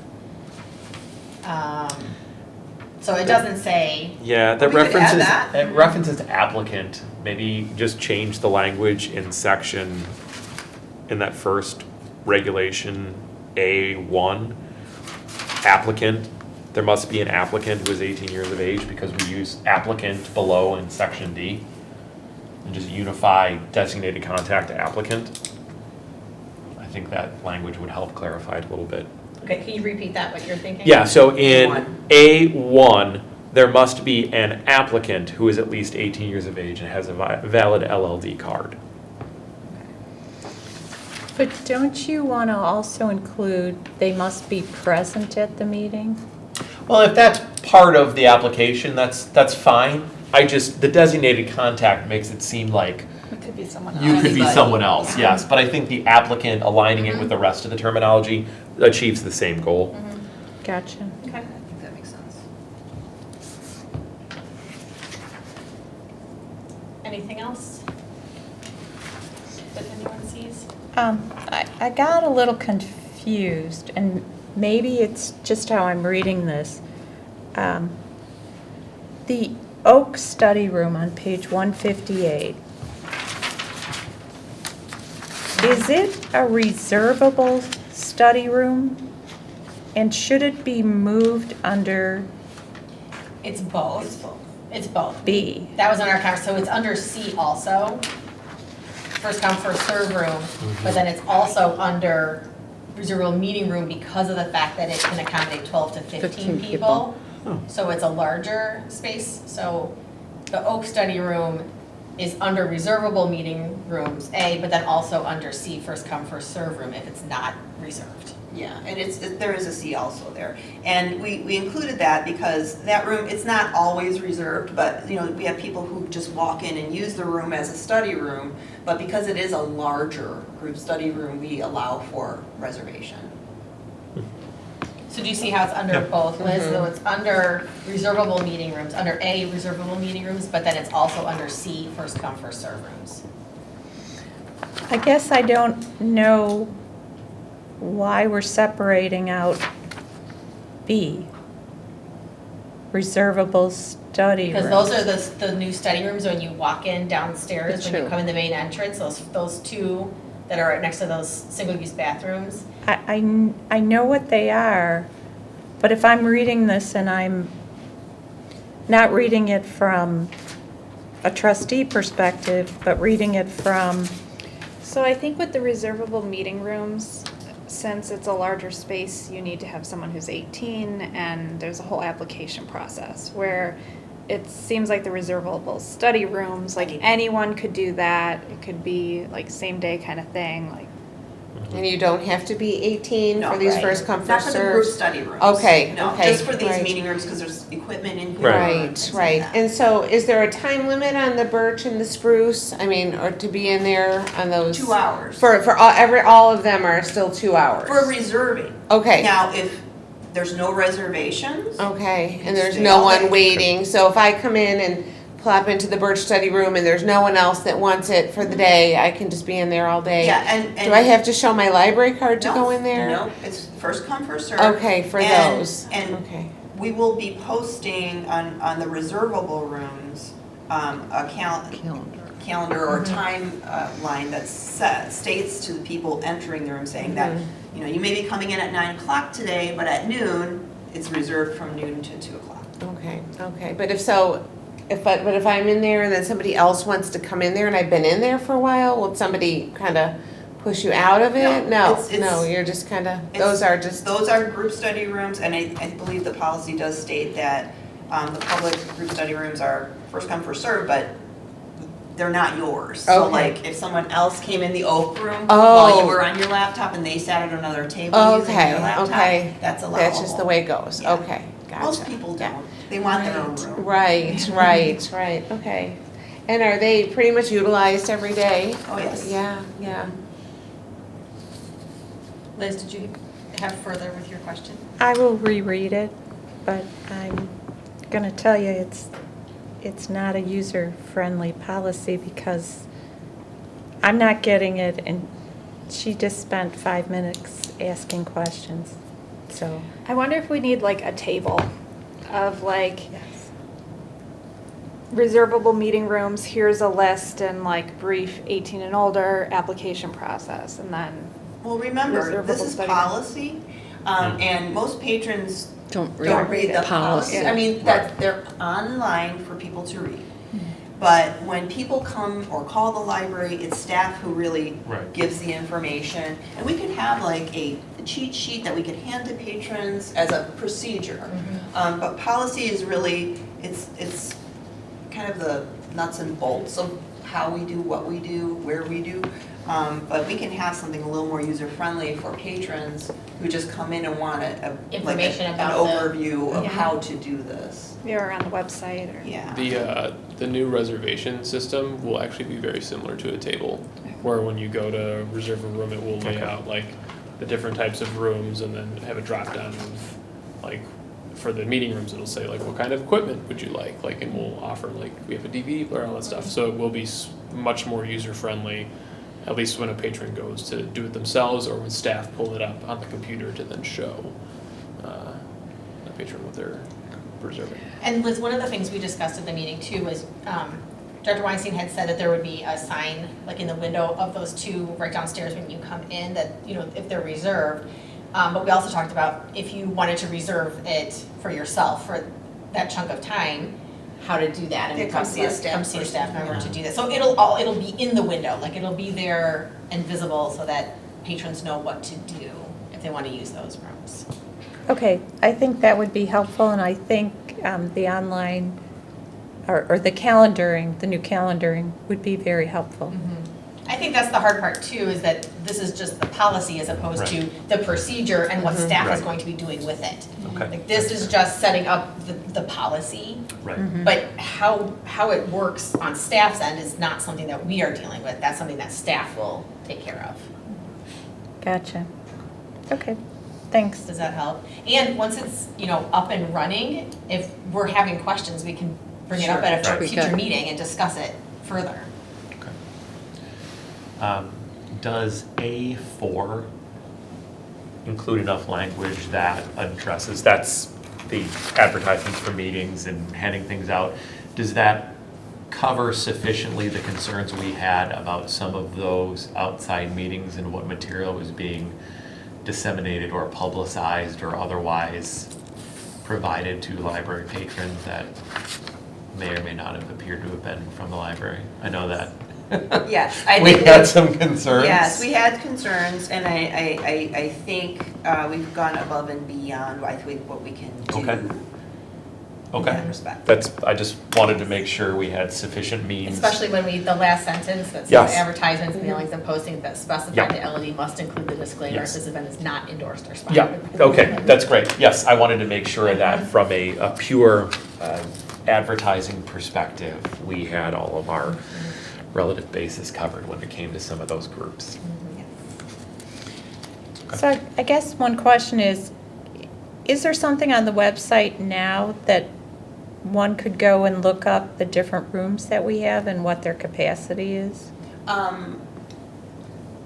S1: So it doesn't say.
S5: Yeah, that
S2: We could add
S5: references,
S2: that.
S5: it references applicant. Maybe just change the language in section, in that first regulation, A1. Applicant, there must be an applicant who is 18 years of age because we use applicant below in section D. And just unify designated contact to applicant. I think that language would help clarify it a little bit.
S1: Okay, can you repeat that, what you're thinking?
S5: Yeah, so in A1, there must be an applicant who is at least 18 years of age and has a valid LLD card.
S3: But don't you want to also include they must be present at the meeting?
S5: Well, if that's part of the application, that's fine. The designated contact makes it seem like
S7: It could be someone else.
S5: you could be
S2: Anybody.
S5: someone else, yes. But I think the applicant aligning it with the rest of the terminology achieves the same goal.
S3: Gotcha.
S1: Okay.
S2: I think that makes sense.
S1: Anything else that anyone sees?
S3: I got a little confused, and maybe it's just how I'm reading this. The Oak Study Room on page 158. Is it a reservable study room? And should it be moved under
S1: It's both. It's both.
S3: B?
S1: That was on our conversation, so it's under C also. First come, first serve room, but then it's also under reservable meeting room because of the fact that it can accommodate 12 to 15
S11: 15
S1: people. So it's a larger space. So the Oak Study Room is under reservable meeting rooms, A, but then also under C, first come, first serve room if it's not reserved.
S2: Yeah, and there is a C also there. And we included that because that room, it's not always reserved, but, we have people who just walk in and use the room as a study room, but because it is a larger group study room, we allow for reservation.
S1: So do you see how it's under both, Liz? So it's under reservable meeting rooms, under A, reservable meeting rooms, but then it's also under C, first come, first serve rooms.
S3: I guess I don't know why we're separating out B, reservable study rooms.
S1: Because those are the new study rooms when you walk in downstairs, when you
S11: True.
S1: come in the main entrance, those two that are right next to those single-use bathrooms.
S3: I know what they are, but if I'm reading this and I'm not reading it from a trustee perspective, but reading it from,
S7: So I think with the reservable meeting rooms, since it's a larger space, you need to have someone who's 18, and there's a whole application process, where it seems like the reservable study rooms, like anyone could do that. It could be like same day kind of thing, like.
S10: And you don't have to be 18
S2: No,
S10: for these
S2: right.
S10: first come,
S2: Not
S10: first
S2: for the group
S10: served?
S2: study rooms.
S10: Okay,
S2: No,
S10: okay,
S2: just for these
S10: right.
S2: meeting rooms, because there's equipment in here.
S5: Right.
S2: and
S10: Right,
S2: things like
S10: right.
S2: that.
S10: And so is there a time limit on the birch and the spruce? I mean, or to be in there on those?
S2: 2 hours.
S10: For all of them are still 2 hours?
S2: For reserving.
S10: Okay.
S2: Now, if there's no reservations.
S10: Okay, and
S2: You
S10: there's
S2: stay
S10: no
S2: all
S10: one
S2: day.
S10: waiting, so if I come in and plop into the birch study room and there's no one else that wants it for the day, I can just be in there all day?
S2: Yeah, and.
S10: Do I have to show my library card to
S2: No,
S10: go in there?
S2: No, it's first come, first served.
S10: Okay, for
S2: And-
S10: those,
S2: And
S10: okay.
S2: we will be posting on the reservable rooms, a calendar or timeline that states to the people entering the room saying that, you know, you may be coming in at 9 o'clock today, but at noon, it's reserved from noon to 2 o'clock.
S10: Okay, okay, but if I'm in there and then somebody else wants to come in there and I've been in there for a while, will somebody kind of push you out of it?
S2: No,
S10: No,
S2: it's-
S10: you're just kind of,
S2: It's-
S10: those are just,
S2: Those are group study rooms, and I believe the policy does state that the public group study rooms are first come, first served, but they're not yours. So
S10: Okay.
S2: like, if someone else came in the oak room while you were on your laptop and they sat at another table using
S10: okay,
S2: their laptop,
S10: okay.
S2: that's allowable.
S10: That's just the way it goes,
S2: Yeah.
S10: okay, gotcha.
S2: Most people
S10: Yeah.
S2: don't. They want their own room.
S10: Right, okay. And are they pretty much utilized every day?
S2: Oh, yes.
S10: Yeah, yeah.
S1: Liz, did you have further with your question?
S3: I will reread it, but I'm going to tell you it's not a user-friendly policy because I'm not getting it, and she just spent 5 minutes asking questions, so.
S7: I wonder if we need like a table of like reservable meeting rooms, here's a list and like brief 18 and older application process, and then.
S2: Well, remember,
S7: Reservable
S2: this is
S7: study room.
S2: policy, and most patrons
S11: Don't
S2: don't read the
S11: policy.
S2: policy. I mean, that they're online for people to read. But when people come or call the library, it's staff who really
S5: Right.
S2: gives the information. And we could have like a cheat sheet that we could hand to patrons as a procedure. But policy is really, it's kind of the nuts and bolts of how we do what we do, where we do. But we can have something a little more user-friendly for patrons who just come in and want
S1: Information
S2: an
S1: about
S2: overview of
S7: Yeah.
S2: how to do this.
S7: You're on the website or.
S2: Yeah.
S8: The new reservation system will actually be very similar to a table, where when you go to reserve a room, it will lay out like the different types of rooms and then have a drop down of like, for the meeting rooms, it'll say like, what kind of equipment would you like? and we'll offer like, we have a DVD player, all that stuff. So it will be much more user friendly, at least when a patron goes to do it themselves or when staff pull it up on the computer to then show the patron what they're preserving.
S1: And Liz, one of the things we discussed at the meeting too was, Dr. Weinstein had said that there would be a sign, like in the window of those two right downstairs when you come in, that, you know, if they're reserved. But we also talked about if you wanted to reserve it for yourself for that chunk of time, how to do that.
S2: Yeah, come see a staff
S1: Come see a staff
S2: person.
S1: member to do that. So it'll be in the window, like it'll be there and visible so that patrons know what to do if they want to use those rooms.
S3: Okay, I think that would be helpful, and I think the online, or the calendaring, the new calendaring would be very helpful.
S1: I think that's the hard part too, is that this is just the policy as opposed to the procedure and what staff is
S5: Right.
S1: going to be doing with it.
S5: Okay.
S1: Like this is just setting up the policy,
S5: Right.
S1: but how it works on staff's end is not something that we are dealing with. That's something that staff will take care of.
S3: Gotcha. Okay, thanks.
S1: Does that help? And once it's, you know, up and running, if we're having questions, we can bring it up at a
S11: Sure.
S1: future meeting and discuss it further.
S5: Does A4 include enough language that addresses, that's the advertisements for meetings and handing things out, does that cover sufficiently the concerns we had about some of those outside meetings and what material was being disseminated or publicized or otherwise provided to library patrons that may or may not have appeared to have been from the library. I know that.
S2: Yes, I
S5: We
S2: did.
S5: had some concerns.
S2: Yes, we had concerns, and I think we've gone above and beyond, I think, what we can do
S5: Okay.
S2: in
S5: Okay.
S2: that respect.
S5: I just wanted to make sure we had sufficient means.
S1: Especially when the last sentence that says
S5: Yes.
S1: advertisements, mailings, and postings that specify
S5: Yeah.
S1: the LLD must include the disclaimer,
S5: Yes.
S1: this event is not endorsed or sponsored.
S5: Yeah, okay, that's great. Yes, I wanted to make sure that from a pure advertising perspective, we had all of our relative bases covered when it came to some of those groups.
S3: So I guess one question is there something on the website now that one could go and look up the different rooms that we have and what their capacity is?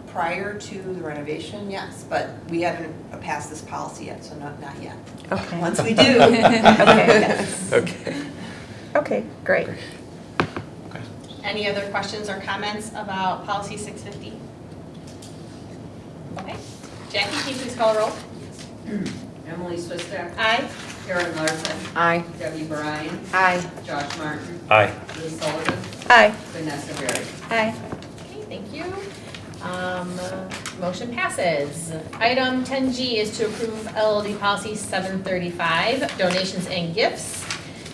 S2: Prior to the renovation, yes, but we haven't passed this policy yet, so not yet.
S3: Okay.
S2: Once we do. Okay, yes.
S5: Okay.
S3: Okay, great.
S1: Any other questions or comments about policy 650? Okay. Jackie, can you please call a roll?
S6: Emily Swissack.
S1: Aye.
S6: Karen Larson.
S11: Aye.
S6: Debbie Bryan.
S11: Aye.
S6: Josh Martin.
S5: Aye.
S6: Liz Sullivan.
S3: Aye.
S6: Vanessa Berry.
S3: Aye.
S1: Okay, thank you. Motion passes. Item 10G is to approve LLD policy 735, donations and gifts.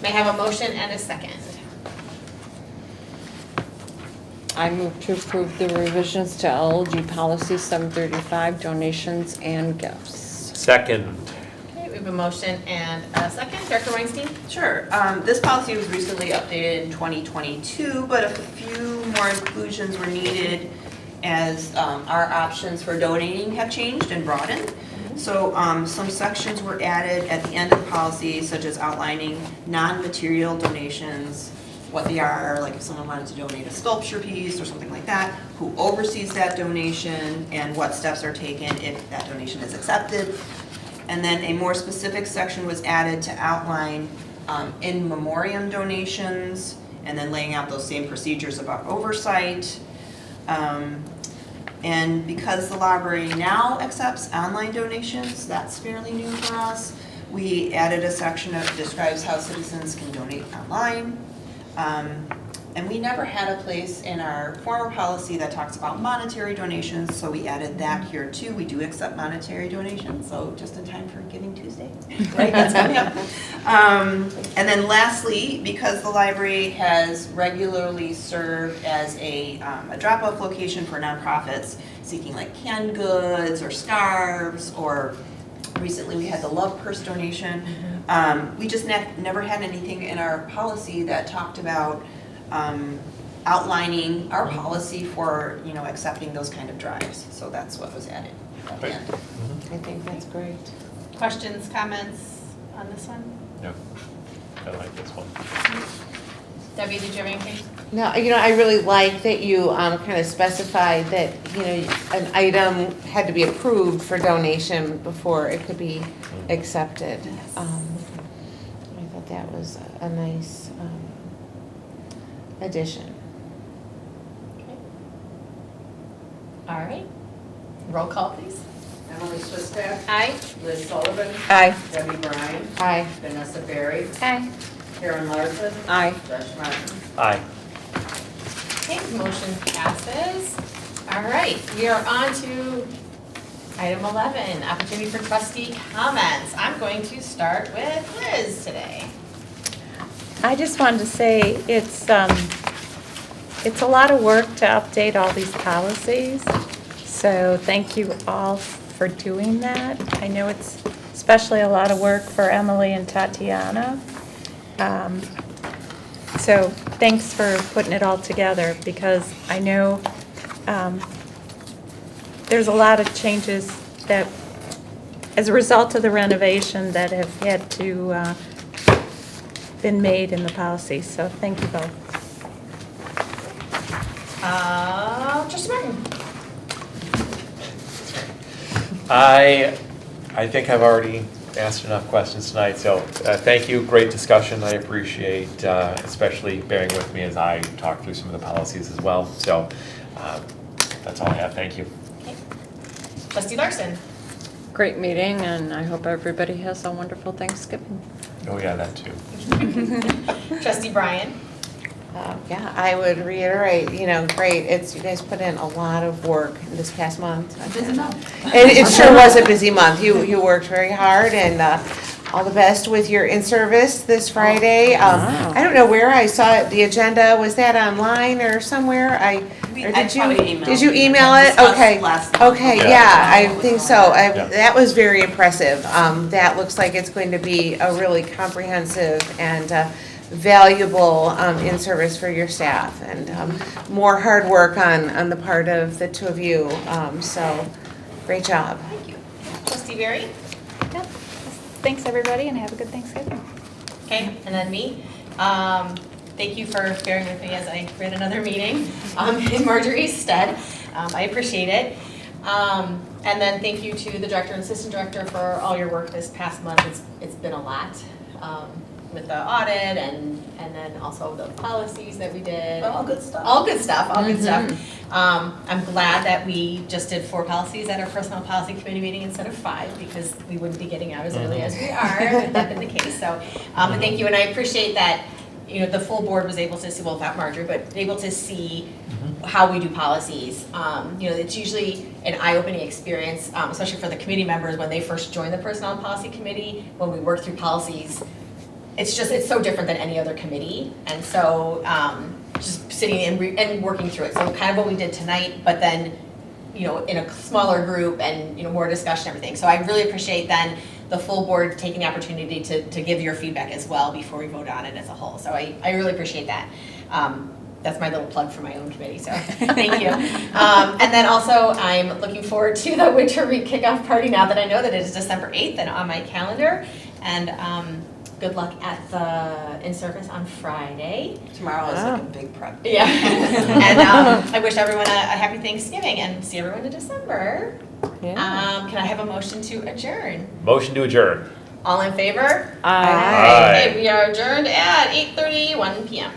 S1: May I have a motion and a second?
S11: I move to approve the revisions to LLG policy 735, donations and gifts.
S5: Second.
S1: Okay, we have a motion and a second. Director Weinstein?
S2: Sure. This policy was recently updated in 2022, but a few more inclusions were needed as our options for donating have changed and broadened. So some sections were added at the end of the policy, such as outlining non-material donations, what they are, like if someone wanted to donate a sculpture piece or something like that, who oversees that donation, and what steps are taken if that donation is accepted. And then a more specific section was added to outline in memoriam donations, and then laying out those same procedures about oversight. And because the library now accepts online donations, that's fairly new for us. We added a section that describes how citizens can donate online. And we never had a place in our former policy that talks about monetary donations, so we added that here too. We do accept monetary donations, so just in time for Giving Tuesday, right? That's coming up. And then lastly, because the library has regularly served as a drop-off location for nonprofits seeking like canned goods or scarves, or recently we had the Love Purse donation. We just never had anything in our policy that talked about outlining our policy for, accepting those kind of drives. So that's what was added at the end.
S10: I think that's great.
S1: Questions, comments on this one?
S5: No, I like this one.
S1: Debbie, did you have anything?
S10: No, I really like that you kind of specified that, an item had to be approved for donation before it could be accepted. I thought that was a nice addition.
S1: Okay. All right. Roll call, please.
S6: Emily Swissack.
S1: Aye.
S6: Liz Sullivan.
S11: Aye.
S6: Debbie Bryan.
S10: Aye.
S6: Vanessa Berry.
S3: Aye.
S6: Karen Larson.
S11: Aye.
S6: Josh Martin.
S5: Aye.
S1: Okay, motion passes. All right, we are on to item 11, opportunity for trustee comments. I'm going to start with Liz today.
S3: I just wanted to say it's a lot of work to update all these policies. So thank you all for doing that. I know it's especially a lot of work for Emily and Tatiana. So thanks for putting it all together, because I know there's a lot of changes that, as a result of the renovation, that have had to been made in the policy. So thank you both.
S1: Trustee Martin.
S5: I think I've already asked enough questions tonight, so thank you, great discussion. I appreciate especially bearing with me as I talk through some of the policies as well. So that's all I have, thank you.
S1: Okay. Trustee Larson.
S11: Great meeting, and I hope everybody has a wonderful Thanksgiving.
S5: Oh, yeah, that too.
S1: Trustee Bryan?
S10: Yeah, I would reiterate, great, you guys put in a lot of work in this past month.
S12: Busy month.
S10: It sure was a busy month. You worked very hard, and all the best with your in-service this Friday. I don't know where I saw it, the agenda, was that online or somewhere?
S2: I probably emailed
S10: Did you
S2: you.
S10: email
S2: I
S10: it?
S2: discussed
S10: Okay.
S2: last month.
S10: Okay,
S5: Yeah.
S10: yeah, I think so.
S5: Yeah.
S10: That was very impressive. That looks like it's going to be a really comprehensive and valuable in-service for your staff, and more hard work on the part of the two of you. So, great job.
S1: Thank you. Trustee Barry?
S7: Yep. Thanks, everybody, and have a good Thanksgiving.
S1: Okay, and then me. Thank you for bearing with me as I ran another meeting in Marjorie's stead. I appreciate it. And then thank you to the director and assistant director for all your work this past month. It's been a lot with the audit and then also the policies that we did.
S2: All good stuff.
S1: All good stuff, all good stuff. I'm glad that we just did 4 policies at our personnel policy committee meeting instead of 5, because we wouldn't be getting out as early as we are, had that been the case. So, thank you, and I appreciate that, the full board was able to see, well, without Marjorie, but able to see how we do policies. It's usually an eye-opening experience, especially for the committee members when they first join the personnel and policy committee, when we work through policies. It's so different than any other committee, and so just sitting and working through it. So kind of what we did tonight, but then, in a smaller group and, more discussion, everything. So I really appreciate then the full board taking the opportunity to give your feedback as well before we vote on it as a whole. So I really appreciate that. That's my little plug for my own committee, so thank you. And then also, I'm looking forward to the Winter Week kickoff party now that I know that it is December 8th and on my calendar. And good luck at the in-service on Friday.
S2: Tomorrow is like a big prep.
S1: Yeah. And I wish everyone a happy Thanksgiving and see everyone in December.
S11: Yeah.
S1: Can I have a motion to adjourn?
S5: Motion to adjourn.
S1: All in favor?
S11: Aye.
S1: Okay, we are adjourned at 8:31 p.m.